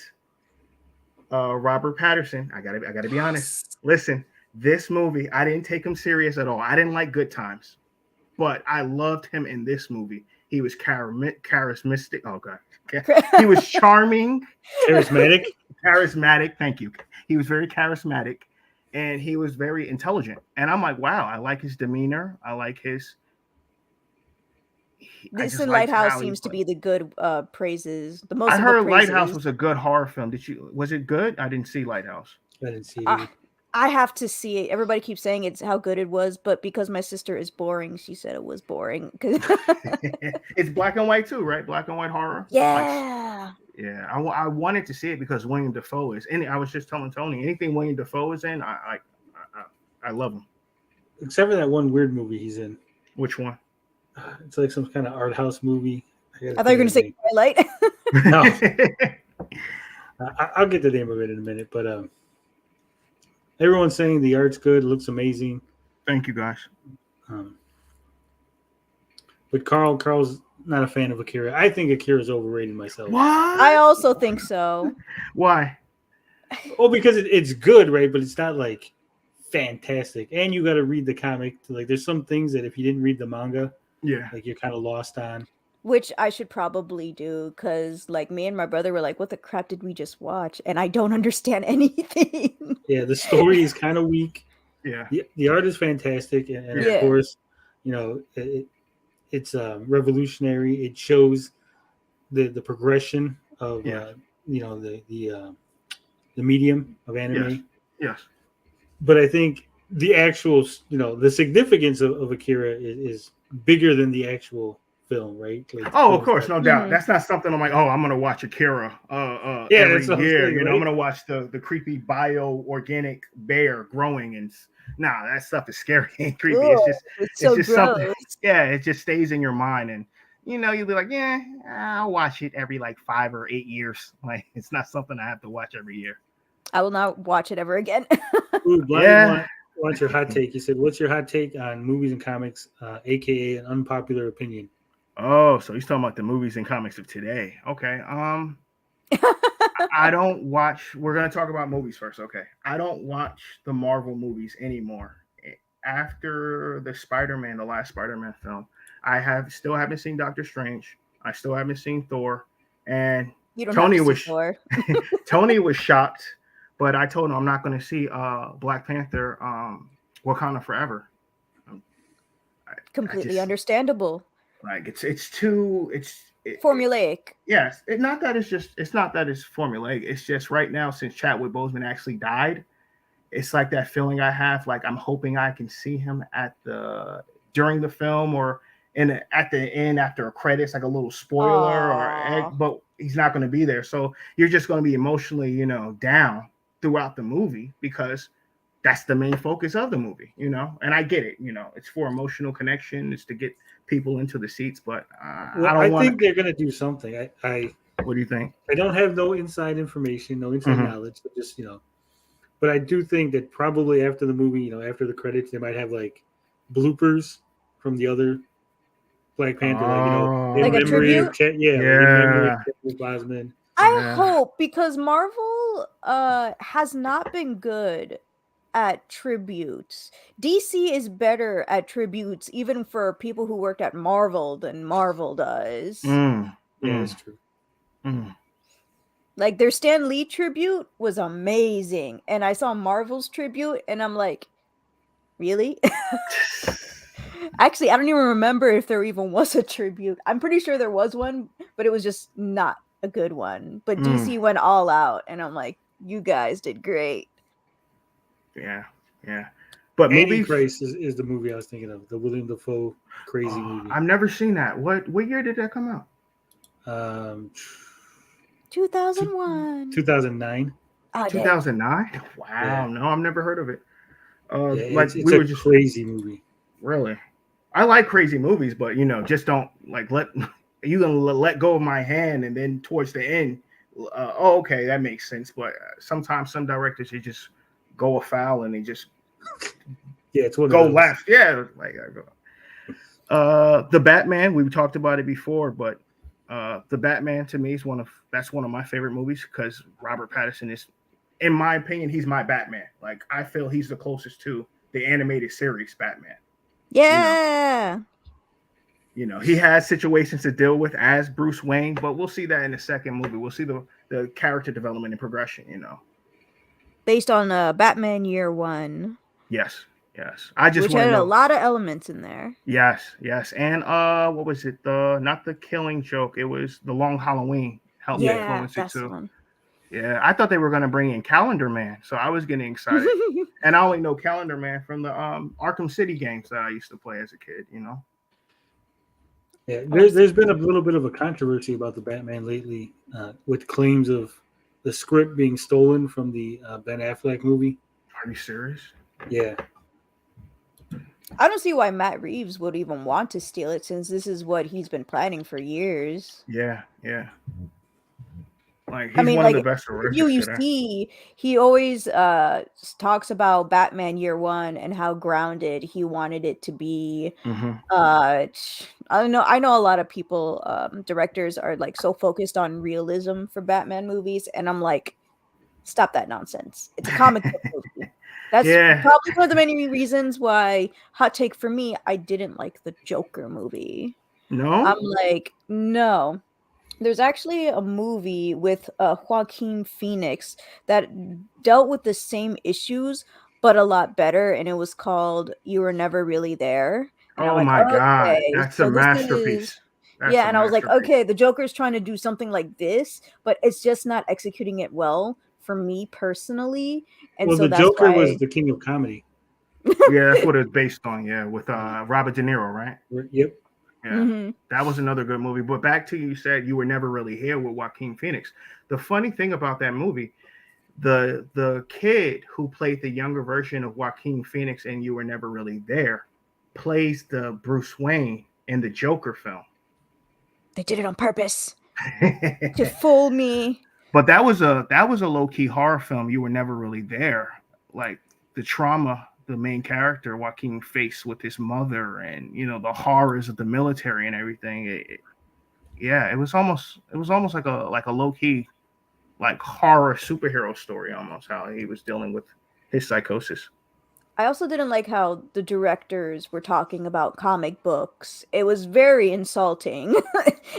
Robert Patterson. I gotta be honest. Listen, this movie, I didn't take him serious at all. I didn't like Good Times, but I loved him in this movie. He was charismatic. Oh god, he was charming, charismatic. Thank you. He was very charismatic, and he was very intelligent. And I'm like, wow, I like his demeanor. I like his. This and Lighthouse seems to be the good praises. The most. I of heard the praises. Lighthouse was a good horror film. Was it good? I didn't see Lighthouse. I didn't see it. I have to see it. Everybody keeps saying it's how good it was, but because my sister is boring, she said it was boring. It's black and white too, right? Black and white horror. Yeah. Yeah. I wanted to see it because William Dafoe is in it. I was just telling Tony, anything William Dafoe is in, I love him. Except for that one weird movie he's in. Which one? It's like some kind of art house movie. I thought you were going to say Twilight. No. I'll get the name of it in a minute, but everyone's saying the art's good, it looks amazing. Thank you, guys. But Carl's not a fan of Akira. I think Akira is overrated myself. What? I also think so. Why? Oh, because it's good, right? But it's not like fantastic. And you got to read the comic. Like, there's some things that if you didn't read the manga, like you're kind of lost on. Which I should probably do because, like, me and my brother were like, "What the crap did we just watch?" And I don't understand anything. Yeah, the story is kind of weak. Yeah, the art is fantastic, and of course, you know, it's revolutionary. It shows the progression of you know the medium of anime. Yes. But I think the actual, you know, the significance of Akira is bigger than the actual film, right? Like, of course, no doubt. That's not something I'm like, I'm gonna watch Akira every year. You know, I'm gonna watch the creepy bio-organic bear growing, and that stuff is scary and creepy. Ooh, it's just something. Yeah, it just stays in your mind, and you know, you'll be like, I'll watch it every like 5 or 8 years. Like, it's not something I have to watch every year. I will not watch it ever again. Ooh, Blind wants your hot take. He said, "What's your hot take on movies and comics, aka an unpopular opinion?" Oh, so he's talking about the movies and comics of today. Okay. I don't watch. We're gonna talk about movies first. Okay. I don't watch the Marvel movies anymore. After the last Spider-Man film, I still haven't seen Doctor Strange. I still haven't seen Thor, and Tony was Tony was shocked, but I told him I'm not going to see Black Panther, Wakanda Forever. Completely understandable. Like it's too formulaic. Yes, it's not that it's formulaic. It's just right now, since Chadwick Boseman actually died, it's like that feeling I have. Like, I'm hoping I can see him during the film or at the end after a credits, like a little spoiler, but he's not going to be there. So you're just going to be emotionally, you know, down throughout the movie because that's the main focus of the movie, you know. And I get it, you know, it's for emotional connection, it's to get people into the seats. But I think they're going to do something. What do you think? I don't have no inside information, no inside knowledge, but just, you know. But I do think that probably after the movie, you know, after the credits, they might have like bloopers from the other Black Panther, like a tribute. In memory of Chadwick Boseman. I hope, because Marvel has not been good at tributes. DC is better at tributes, even for people who worked at Marvel, than Marvel does. Yeah, that's true. Like, their Stan Lee tribute was amazing, and I saw Marvel's tribute, and I'm like, really? Actually, I don't even remember if there even was a tribute. I'm pretty sure there was one, but it was just not a good one. But DC went all out, and I'm like, you guys did great. Yeah. But Antichrist is the movie I was thinking of, the William Dafoe crazy movie. I've never seen that. What year did that come out? 2001. 2009. 2009? Wow. Yeah. No, I've never heard of it. It's a crazy movie. Really? I like crazy movies, but, you know, just don't like let go of my hand, and then towards the end, okay, that makes sense. But sometimes some directors, they just go afoul and they just Yeah, it's one go of those. left. Yeah, like I go. The Batman. We talked about it before, but the Batman to me is one of my favorite movies because Robert Pattinson is, in my opinion, he's my Batman. Like I feel he's the closest to the animated series Batman. Yeah. You know, he has situations to deal with as Bruce Wayne, but we'll see that in the second movie. We'll see the character development and progression, you know. Based on Batman Year One. Yes. I just which want to had a know. lot of elements in there. Yes. And what was it? Not the Killing Joke. It was the Long Halloween. Helped influence it that's the too. one. Yeah, I thought they were gonna bring in Calendar Man, so I was getting excited. And I only know Calendar Man from the Arkham City games that I used to play as a kid, you know. Yeah, there's been a little bit of a controversy about the Batman lately, with claims of the script being stolen from the Ben Affleck movie. Are you serious? Yeah. I don't see why Matt Reeves would even want to steal it since this is what he's been planning for years. Yeah. Like he's one of the best originals. You see, he always talks about Batman Year One and how grounded he wanted it to be. Mm-hmm. I know a lot of people, directors are like so focused on realism for Batman movies, and I'm like, stop that nonsense. It's a comic book movie. That's probably one of the many reasons why, hot take for me, I didn't like the Joker movie. No? I'm like, no. There's actually a movie with Joaquin Phoenix that dealt with the same issues, but a lot better, and it was called You Were Never Really There. And Oh I'm my like, God. okay, That's so a this masterpiece. is... Yeah, and I was like, okay, the Joker's trying to do something like this, but it's just not executing it well for me personally. And well, so the that's Joker why... was the king of comedy. Yeah, that's what it's based on. Yeah, with Robert De Niro, right? Yep. Yeah, that was another good movie. But back to you said You Were Never Really Here with Joaquin Phoenix. The funny thing about that movie, the kid who played the younger version of Joaquin Phoenix in You Were Never Really There plays the Bruce Wayne in the Joker film. They did it on purpose to fool me. But that was a low-key horror film. You Were Never Really There. Like the trauma the main character Joaquin faced with his mother, and you know the horrors of the military and everything. It was almost like a low-key like horror superhero story, almost how he was dealing with his psychosis. I also didn't like how the directors were talking about comic books. It was very insulting.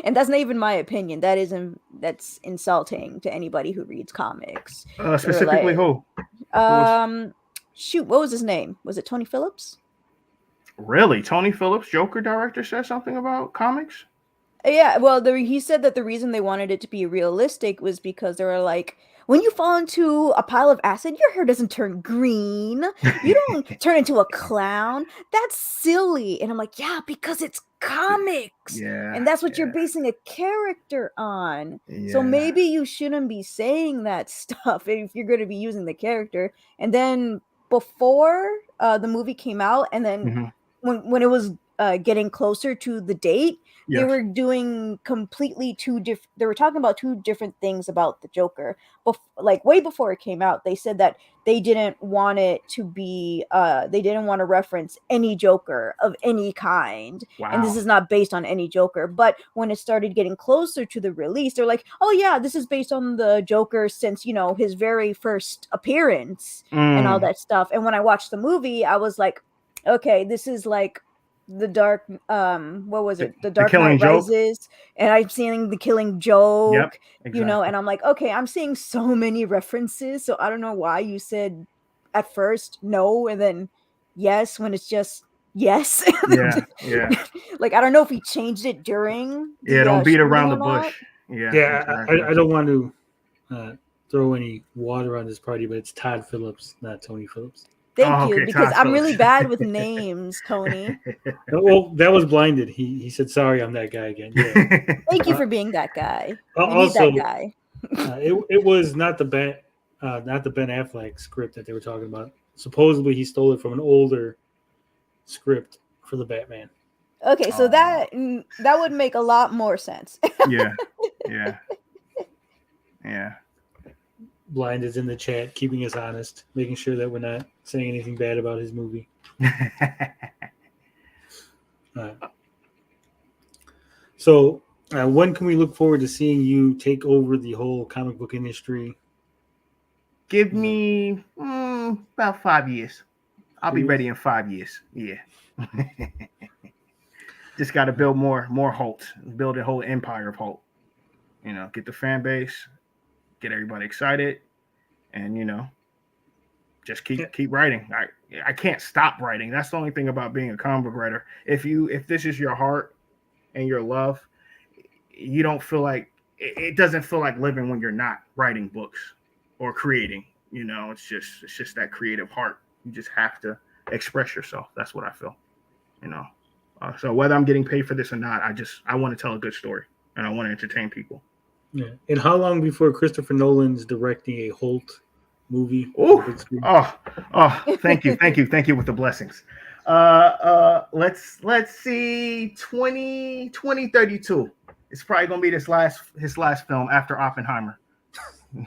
And that's not even my opinion. That's insulting to anybody who reads comics. Specifically who? Shoot, what was his name? Was it Tony Phillips? Really? Tony Phillips, Joker director, said something about comics? Yeah, well, he said that the reason they wanted it to be realistic was because they were like, when you fall into a pile of acid, your hair doesn't turn green. You don't turn into a clown. That's silly. And I'm like, yeah, because it's comics. Yeah. And that's what you're basing a character on. Yeah. So maybe you shouldn't be saying that stuff if you're going to be using the character. And then before the movie came out, and then when it was getting closer to the date, they were doing completely they were talking about two different things about the Joker. Like way before it came out, they said that they didn't want it to be they didn't want to reference any Joker of any kind. Wow. And this is not based on any Joker. But when it started getting closer to the release, they're like, oh yeah, this is based on the Joker since, you know, his very first appearance and all that stuff. And when I watched the movie, I was like, okay, this is like the dark what was it, the Dark Knight Rises, and I'm seeing the Killing Joke, exactly. You know, and I'm like, okay, I'm seeing so many references, so I don't know why you said at first no and then yes when it's just yes. Like I don't know if he changed it during don't beat around the bush. Exactly. I don't want to throw any water on this party, but it's Todd Phillips, not Tony Phillips. Thank you, because I'm really bad with names, Tony. Well, that was blinded. He said, sorry, I'm that guy again. Yeah. Thank you for being that guy. Also, need that guy. It was not the Ben Affleck script that they were talking about. Supposedly, he stole it from an older script for the Batman. Okay, so that would make a lot more sense. Yeah. Blind is in the chat, keeping us honest, making sure that we're not saying anything bad about his movie. So, when can we look forward to seeing you take over the whole comic book industry? Give me about 5 years. I'll be ready in 5 years. Yeah. Just got to build more Holtt, build a whole empire of Holtt. You know, get the fan base, get everybody excited, and just keep writing. I can't stop writing. That's the only thing about being a comic book writer. If this is your heart and your love, you don't feel like it doesn't feel like living when you're not writing books or creating. It's just that creative heart. You just have to express yourself. That's what I feel. So whether I'm getting paid for this or not, I want to tell a good story and I want to entertain people. Yeah. And how long before Christopher Nolan's directing a Holtt movie? Oh, thank you with the blessings. Let's see, 2032. It's probably gonna be his last film after Oppenheimer.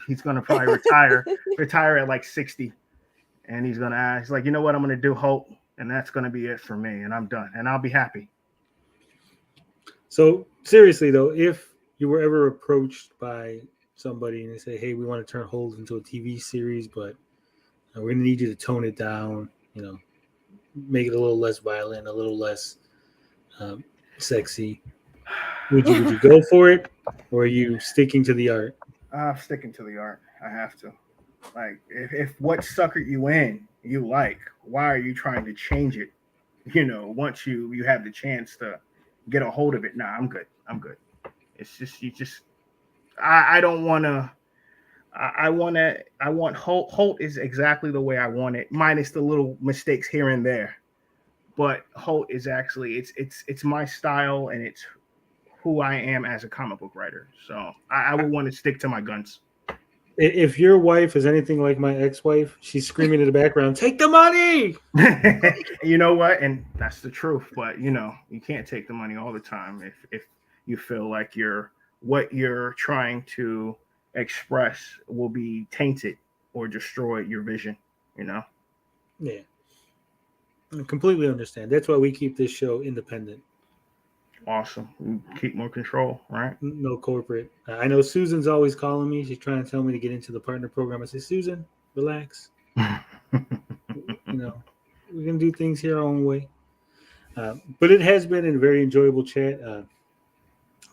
He's gonna probably retire at like 60, and he's like, you know what, I'm gonna do Holtt, and that's gonna be it for me, and I'm done, and I'll be happy. So seriously though, if you were ever approached by somebody and they say, hey, we want to turn Holtt into a TV series, but we're going to need you to tone it down, make it a little less violent, a little less sexy. Would you go for it, or are you sticking to the art? I'm sticking to the art. I have to. Like, if what suckered you in you like, why are you trying to change it? Once you have the chance to get a hold of it. Nah, I'm good. It's just I don't want to. I want Holtt is exactly the way I want it, minus the little mistakes here and there. But Holtt is actually it's my style and it's who I am as a comic book writer. So I would want to stick to my guns. If your wife is anything like my ex-wife, she's screaming in the background, "Take the money!" You know what? And that's the truth. But you can't take the money all the time if you feel like what you're trying to express will be tainted or destroy your vision. Yeah, I completely understand. That's why we keep this show independent. Awesome. We keep more control, right? No corporate. I know Susan's always calling me. She's trying to tell me to get into the partner program. I say, Susan, relax. We can do things here our own way. But it has been a very enjoyable chat.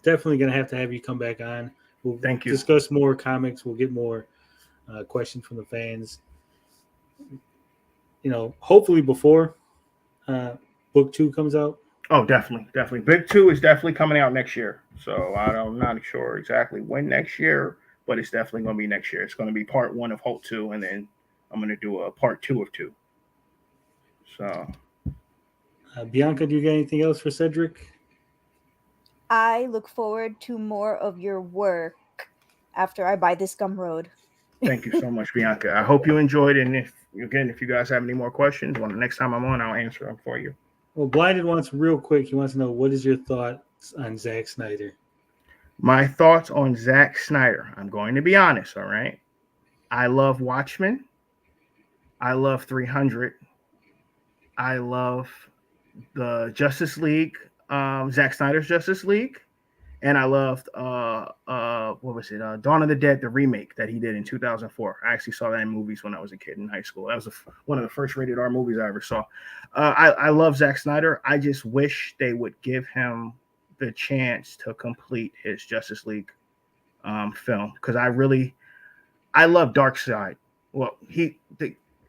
Definitely going to have you come back on. We'll Thank you. Discuss more comics. We'll get more questions from the fans. Hopefully before book 2 comes out. Oh, definitely. Book 2 is definitely coming out next year. So I'm not sure exactly when next year, but it's definitely going to be next year. It's going to be part 1 of Holtt 2, and then I'm going to do a part 2 of 2. So, Bianca, do you got anything else for Cedric? I look forward to more of your work after I buy this Gumroad. Thank you so much, Bianca. I hope you enjoyed it. And if you guys have any more questions, the next time I'm on, I'll answer them for you. Well, Blinded wants real quick. He wants to know, what is your thoughts on Zack Snyder? My thoughts on Zack Snyder. I'm going to be honest, all right? I love Watchmen. I love 300. I love the Justice League, Zack Snyder's Justice League. And I loved, what was it? Dawn of the Dead, the remake that he did in 2004. I actually saw that in movies when I was a kid in high school. That was one of the first rated R movies I ever saw. I love Zack Snyder. I just wish they would give him the chance to complete his Justice League film, because I love Darkseid. Well,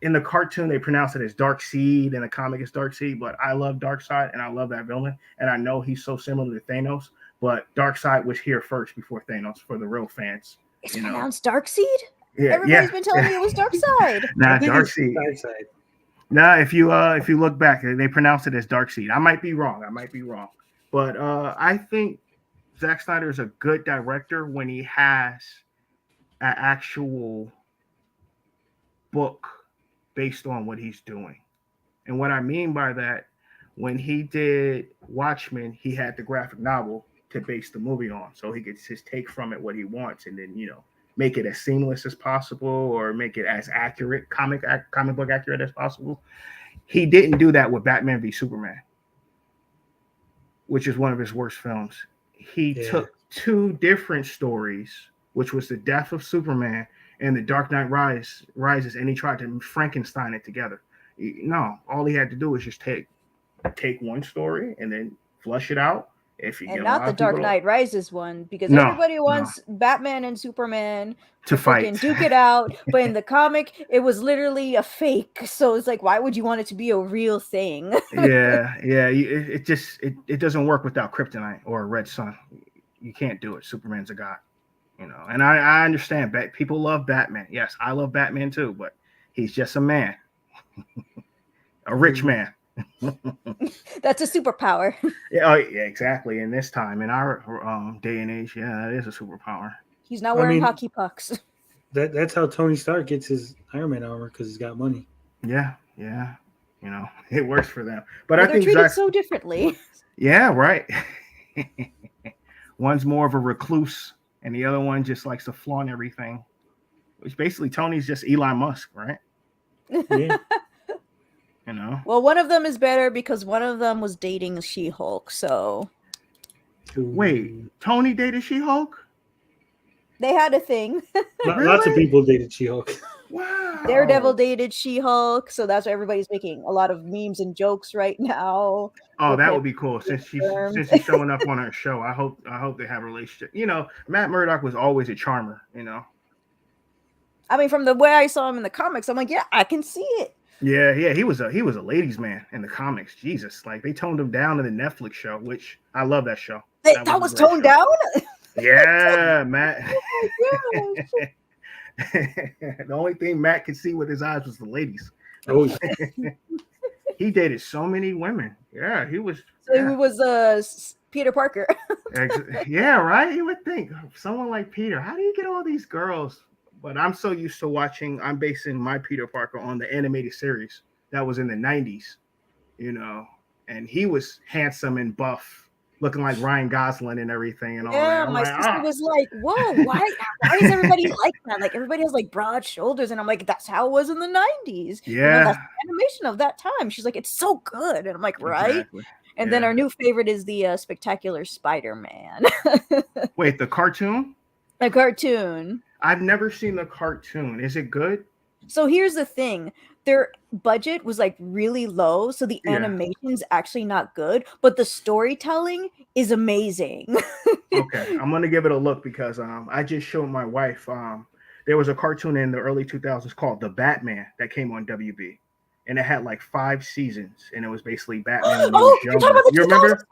in the cartoon they pronounce it as Darkseid, in the comic it's Darkseid, but I love Darkseid and I love that villain, and I know he's so similar to Thanos, but Darkseid was here first before Thanos for the real fans. It's pronounced Darkseid? Yeah, Everybody's been telling me it was Darkseid. Nah, Darkseid. Nah, if you look back, they pronounce it as Darkseid. I might be wrong, but I think Zack Snyder is a good director when he has an actual book based on what he's doing. And what I mean by that, when he did Watchmen, he had the graphic novel to base the movie on, so he gets his take from it, what he wants, and then make it as seamless as possible or make it as accurate, comic book accurate as possible. He didn't do that with Batman v Superman, which is one of his worst films. He took two different stories, which was the death of Superman and the Dark Knight Rises, and he tried to Frankenstein it together. No, all he had to do was just take one story and then flush it out. And not the Dark Knight Rises one, because everybody wants Batman and Superman to fight, duke it out. But in the comic, it was literally a fake. So it's like, why would you want it to be a real thing? yeah. It doesn't work without kryptonite or a red sun. You can't do it. Superman's a god, And I understand. People love Batman. Yes, I love Batman too, but he's just a man, a rich man. That's a superpower. Yeah, exactly. In this time, in our day and age, that is a superpower. He's not wearing hockey pucks. That's how Tony Stark gets his Iron Man armor, because he's got money. Yeah. It works for them. But I they're think treated so differently. Yeah, right. One's more of a recluse, and the other one just likes to flaunt everything. Which basically Tony's just Elon Musk, right? Yeah. Well, one of them is better because one of them was dating She-Hulk, so. Wait, Tony dated She-Hulk? They had a thing. Really? Lots of people dated She-Hulk. Wow. Daredevil dated She-Hulk, so that's why everybody's making a lot of memes and jokes right now. Oh, that would be cool. Since she's showing up on our show, I hope they have a relationship. Matt Murdock was always a charmer. I mean, from the way I saw him in the comics, I'm like, yeah, I can see it. Yeah, he was a ladies' man in the comics. Jesus, like they toned him down in the Netflix show, which I love that show. That was toned down? Yeah, Matt. Oh the only thing Matt could see with his eyes was the ladies. Oh, he dated so many women. Yeah, he was. So he was Peter Parker. Yeah, right. You would think someone like Peter. How do you get all these girls? But I'm so used to watching. I'm basing my Peter Parker on the animated series that was in the 90s, and he was handsome and buff, looking like Ryan Gosling and everything and all that. Yeah, my sister was like, "Whoa, why is everybody like that? Like everybody has like broad shoulders," and I'm like, "That's how it was in the 90s." Yeah, that's the animation of that time. She's like, "It's so good," and I'm like, "Right." Exactly. And then our new favorite is the Spectacular Spider-Man. Wait, the cartoon? The cartoon. I've never seen the cartoon. Is it good? So here's the thing. Their budget was like really low, so the animation's actually not good, but the storytelling is amazing. Okay, I'm gonna give it a look because I just showed my wife there was a cartoon in the early 2000s called The Batman that came on WB, and it had like 5 seasons, and it was basically Batman. Oh, you're talking about the 2000s version?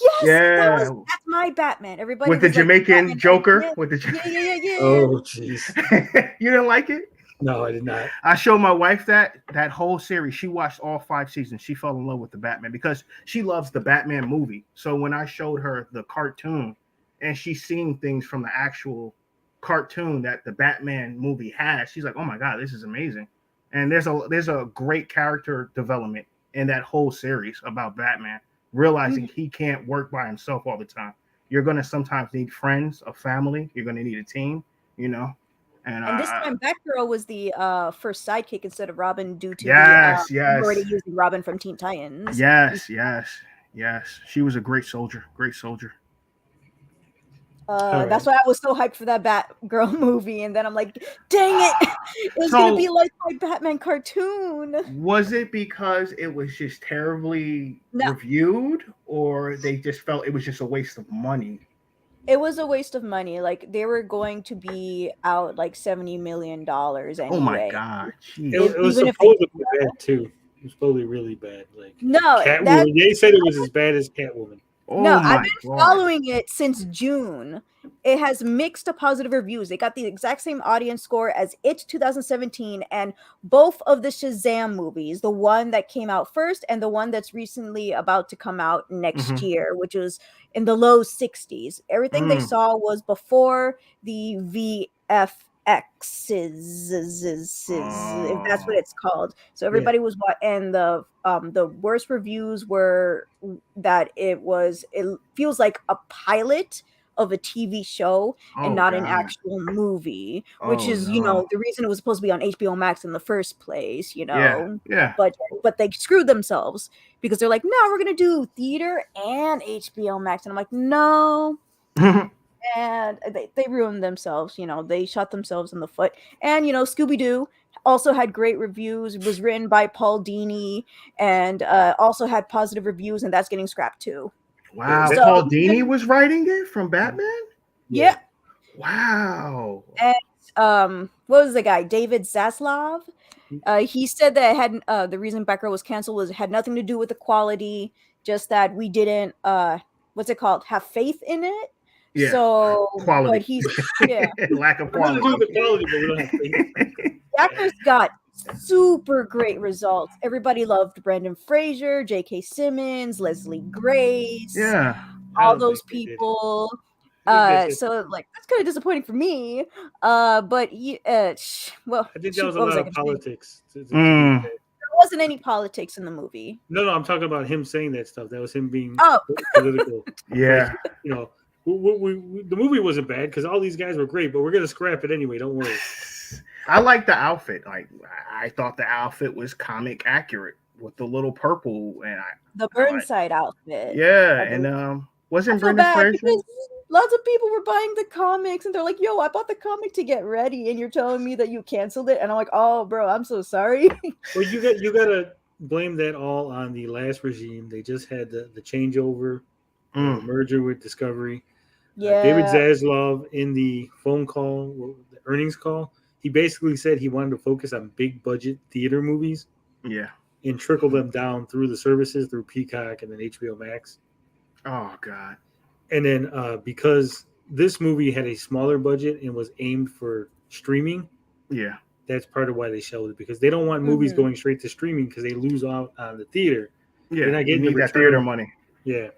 Yes, yeah, that's my Batman. Everybody with the Jamaican like, Joker. With the yeah. Oh, jeez. You didn't like it? No, I did not. I showed my wife that whole series. She watched all 5 seasons. She fell in love with the Batman because she loves the Batman movie. So when I showed her the cartoon and she's seeing things from the actual cartoon that the Batman movie has, she's like, "Oh my God, this is amazing." And there's a great character development in that whole series about Batman, realizing he can't work by himself all the time. You're going to sometimes need friends, a family. You're going to need a team, And this time, Batgirl was the first sidekick instead of Robin due to yes. already using Robin from Teen Titans. Yes. She was a great soldier. That's why I was so hyped for that Batgirl movie, and then I'm like, dang it, it was gonna be like my Batman cartoon. Was it because it was just terribly reviewed, or they just felt it was just a waste of money? It was a waste of money. Like they were going to be out like $70 million anyway. Oh my God! It was supposedly bad too. It was supposedly really bad. Like Catwoman. They said it was as bad as Catwoman. Oh no, I've been following it since June. It has mixed to positive reviews. It got the exact same audience score as It 2017, and both of the Shazam movies, the one that came out first and the one that's recently about to come out next year, which was in the low 60s. Everything they saw was before the VFXs, if that's what it's called. So everybody was and the worst reviews were that it feels like a pilot of a TV show and Oh, not an God. actual movie, which Oh, is, no. the reason it was supposed to be on HBO Max in the first place, Yeah. Yeah. but they screwed themselves because they're like, no, we're going to do theater and HBO Max. And I'm like, no. And they ruined themselves, they shot themselves in the foot. And, Scooby-Doo also had great reviews. It was written by Paul Dini and also had positive reviews, and that's getting scrapped too. Wow. So- Paul Dini was writing it from Batman? Yeah. Wow. And what was the guy? David Zaslav. He said that it had the reason Batgirl was canceled was it had nothing to do with the quality, just that we didn't what's it called? Have faith in it. Yeah. So Quality. but he's Lack of We're gonna quality. do the quality, but we don't have faith. The actors got super great results. Everybody loved Brendan Fraser, J.K. Simmons, Leslie Grace, Yeah. I all don't those think they did. people. I think So like that's kind of disappointing for me. But well, I think there was a what lot I of gonna say? politics. Mm. There wasn't any politics in the movie. No, I'm talking about him saying that stuff. That was him being Oh. political. Yeah. You know, the movie wasn't bad because all these guys were great, but we're gonna scrap it anyway. Don't worry. I like the outfit. Like I thought the outfit was comic accurate with the little purple and The Burnside outfit. yeah, I and I wasn't feel Brendan bad Fraser? because lots of people were buying the comics and they're like, yo, I bought the comic to get ready and you're telling me that you canceled it. And I'm like, oh, bro, I'm so sorry. Well, you gotta blame that all on the last regime. They just had the changeover, the merger with Discovery. Yeah. David Zaslav in the phone call, the earnings call, he basically said he wanted to focus on big budget theater movies. Yeah. And trickle them down through the services, through Peacock and then HBO Max. Oh God. And then because this movie had a smaller budget and was aimed for streaming, yeah, that's part of why they shelved it, because they don't want movies going straight to streaming because they lose out on the theater. Yeah, they're not getting you need that theater money. Yeah.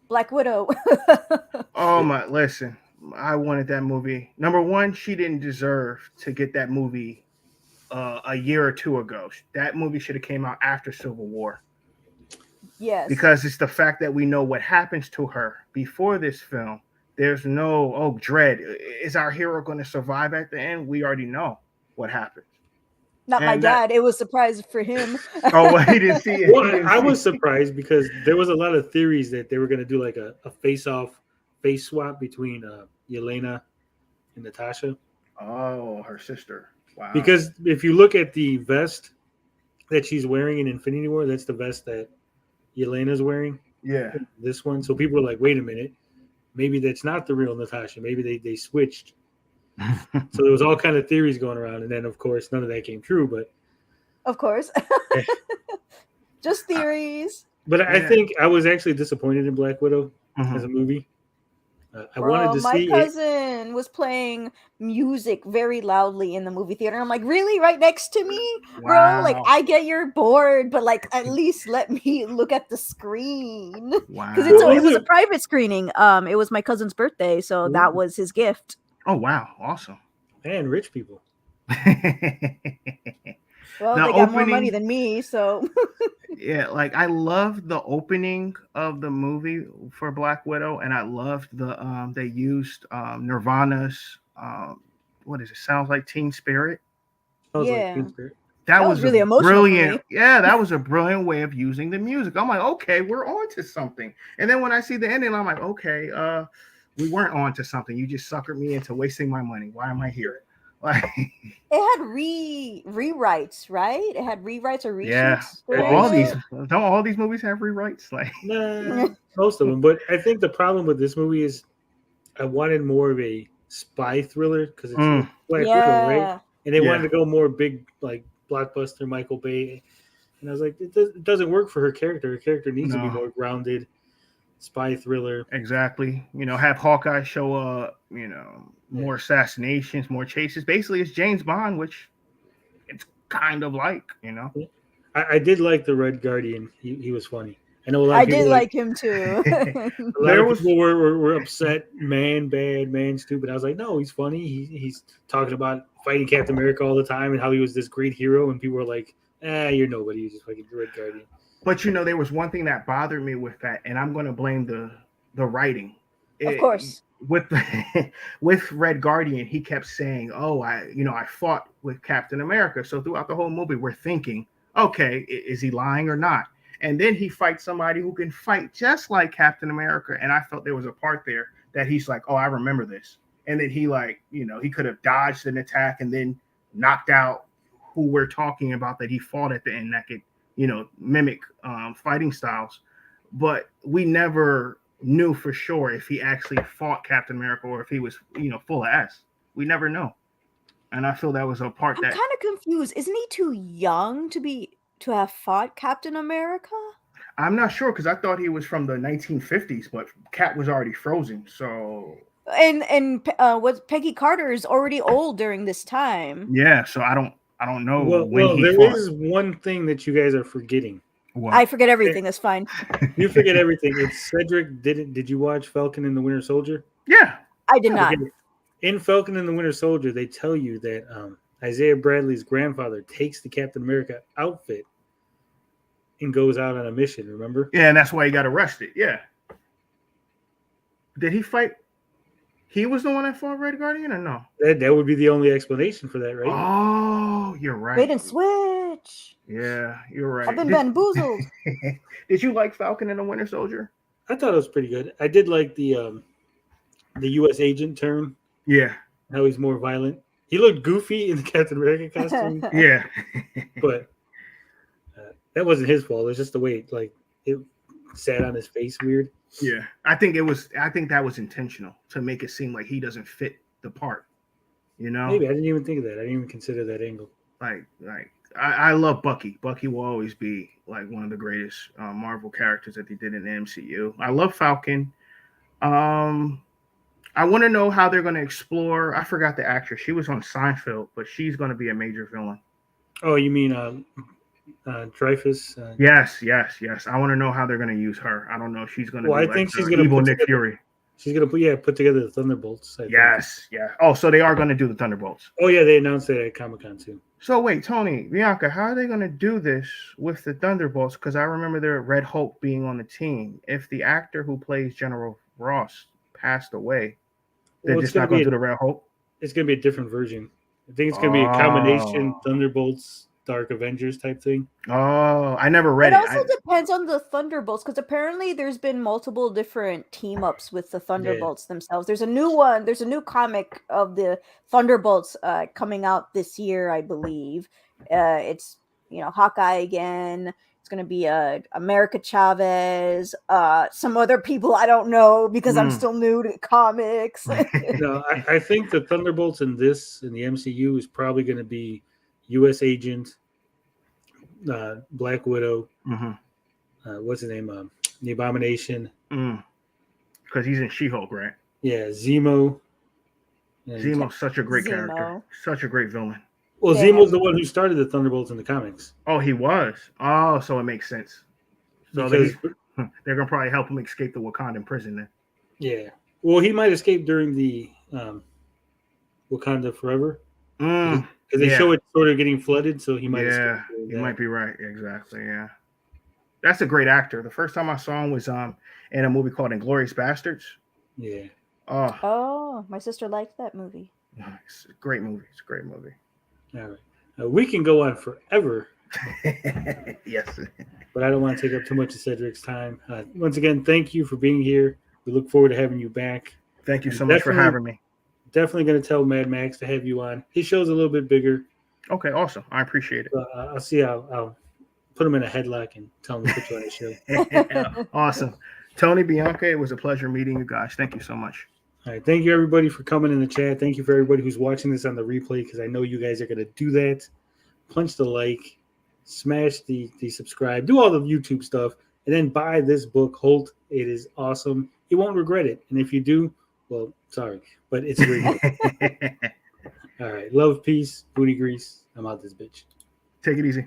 Black Widow. Oh my! Listen, I wanted that movie. Number one, she didn't deserve to get that movie a year or two ago. That movie should have came out after Civil War. Yes. Because it's the fact that we know what happens to her before this film. There's no, dread. Is our hero going to survive at the end? We already know what happens. Not my dad. It was a surprise for him. Oh, well, he didn't see it. Well, I was surprised because there was a lot of theories that they were going to do like a face-off, face swap between Yelena and Natasha. Oh, her sister. Wow. Because if you look at the vest that she's wearing in Infinity War, that's the vest that Yelena's wearing. Yeah. This one. So people were like, wait a minute. Maybe that's not the real Natasha. Maybe they switched. So there was all kind of theories going around. And then, of course, none of that came true. But of course. Just theories. But I think I was actually disappointed in Black Widow as a movie. I wanted to see. My cousin was playing music very loudly in the movie theater. I'm like, really, right next to me, bro? Like, I get you're bored, but like, at least let me look at the screen. Wow. Because it was a private screening. It was my cousin's birthday, so that was his gift. Oh wow, awesome! And rich people. Well, they got more money than me, so. Yeah, like I loved the opening of the movie for Black Widow, and I loved the they used Nirvana's what is it? Sounds like Teen Spirit. Yeah. That was really emotional. Brilliant. Yeah, that was a brilliant way of using the music. I'm like, okay, we're on to something. And then when I see the ending, I'm like, okay, we weren't on to something. You just suckered me into wasting my money. Why am I here? Like, it had rewrites, right? It had rewrites or reshoots. Yeah, all these movies have rewrites. Like, nah, most of them. But I think the problem with this movie is I wanted more of a spy thriller because it's Black Widow, right? And they wanted to go more big, like blockbuster Michael Bay. And I was like, it doesn't work for her character. Her character needs to be more grounded, spy thriller. Exactly. Have Hawkeye show up. More assassinations, more chases. Basically, it's James Bond, which it's kind of like, I did like the Red Guardian. He was funny. I know a lot of I people did like him too. A lot of people were upset, man bad, man stupid. I was like, no, he's funny. He's talking about fighting Captain America all the time and how he was this great hero. And people were like, you're nobody. You're just fucking Red Guardian. But there was one thing that bothered me with that, and I'm going to blame the writing. Of course. With with Red Guardian, he kept saying, "Oh, I fought with Captain America." So throughout the whole movie, we're thinking, "Okay, is he lying or not?" And then he fights somebody who can fight just like Captain America. And I felt there was a part there that he's like, "Oh, I remember this." And then he he could have dodged an attack and then knocked out who we're talking about that he fought at the end that could, mimic fighting styles. But we never knew for sure if he actually fought Captain America or if he was, full of S. We never know. And I feel that was a part I'm that kind of confused. Isn't he too young to have fought Captain America? I'm not sure because I thought he was from the 1950s, but Cap was already frozen. So what Peggy Carter is already old during this time. yeah, so I don't know Well, he there fought. is one thing that you guys are forgetting. What? I forget everything. That's fine. You forget everything. It's Cedric. Did you watch Falcon and the Winter Soldier? Yeah. I did not. Okay. In Falcon and the Winter Soldier, they tell you that Isaiah Bradley's grandfather takes the Captain America outfit and goes out on a mission. Remember? Yeah, and that's why he got arrested. Yeah. Did he fight? He was the one that fought Red Guardian, or no? That would be the only explanation for that, right? Oh, you're right. Bait and switch. Yeah, you're right. I've been bamboozled. Did you like Falcon and the Winter Soldier? I thought it was pretty good. I did like the U.S. agent turn. Yeah. How he's more violent. He looked goofy in the Captain America costume, Yeah. but that wasn't his fault. It was just the way it sat on his face weird. Yeah. I think that was intentional to make it seem like he doesn't fit the part. Maybe I didn't even think of that. I didn't even consider that angle. I love Bucky. Bucky will always be like one of the greatest Marvel characters that they did in the MCU. I love Falcon. I want to know how they're going to explore. I forgot the actress. She was on Seinfeld, but she's going to be a major villain. Oh, you mean Dreyfus? Yes. I want to know how they're going to use her. I don't know if she's going to. Well, be I think she's going going to evil Nick Fury. She's going to put together the Thunderbolts. I think. Yes, yeah. Oh, so they are going to do the Thunderbolts. Oh yeah, they announced that at Comic-Con too. So wait, Tony, Bianca, how are they going to do this with the Thunderbolts? Because I remember their Red Hulk being on the team. If the actor who plays General Ross passed away, they're just not going to do the Red Hulk? It's going to be a different version. I think it's going to be a combination Thunderbolts, Dark Avengers type thing. Oh, I never read it. It Also depends on the Thunderbolts because apparently there's been multiple different team ups with the Thunderbolts themselves. There's a new one. There's a new comic of the Thunderbolts coming out this year, I believe. It's Hawkeye again. It's going to be America Chavez, some other people I don't know because I'm still new to comics. No, I think the Thunderbolts in the MCU is probably going to be U.S. Agent, Black Widow, what's his name? The Abomination. Because he's in She-Hulk, right? Yeah, Zemo. Zemo's such a great character. Such a great villain. Well, Zemo's the one who started the Thunderbolts in the comics. Oh, he was? Oh, so it makes sense. So they're going to probably help him escape the Wakandan prison then. Yeah. Well, he might escape during the Wakanda Forever. Because they show it sort of getting flooded, so he might escape. You might be right. Exactly, yeah. That's a great actor. The first time I saw him was in a movie called Inglourious Bastards. Yeah. Oh, my sister liked that movie. It's a great movie. It's a great movie. All right. We can go on forever. Yes. But I don't want to take up too much of Cedric's time. Once again, thank you for being here. We look forward to having you back. Thank you so much for having me. Definitely going to tell Mad Max to have you on. His show's a little bit bigger. Okay, awesome. I appreciate it. I'll see. I'll put him in a headlock and tell him to put you on the show. Awesome. Tony, Bianca, it was a pleasure meeting you guys. Thank you so much. All right. Thank you, everybody, for coming in the chat. Thank you for everybody who's watching this on the replay because I know you guys are going to do that. Punch the like, smash the subscribe, do all the YouTube stuff, and then buy this book, Holtt. It is awesome. You won't regret it. And if you do, well, sorry, but it's a great book. All right. Love, peace, booty grease. I'm out this bitch. Take it easy.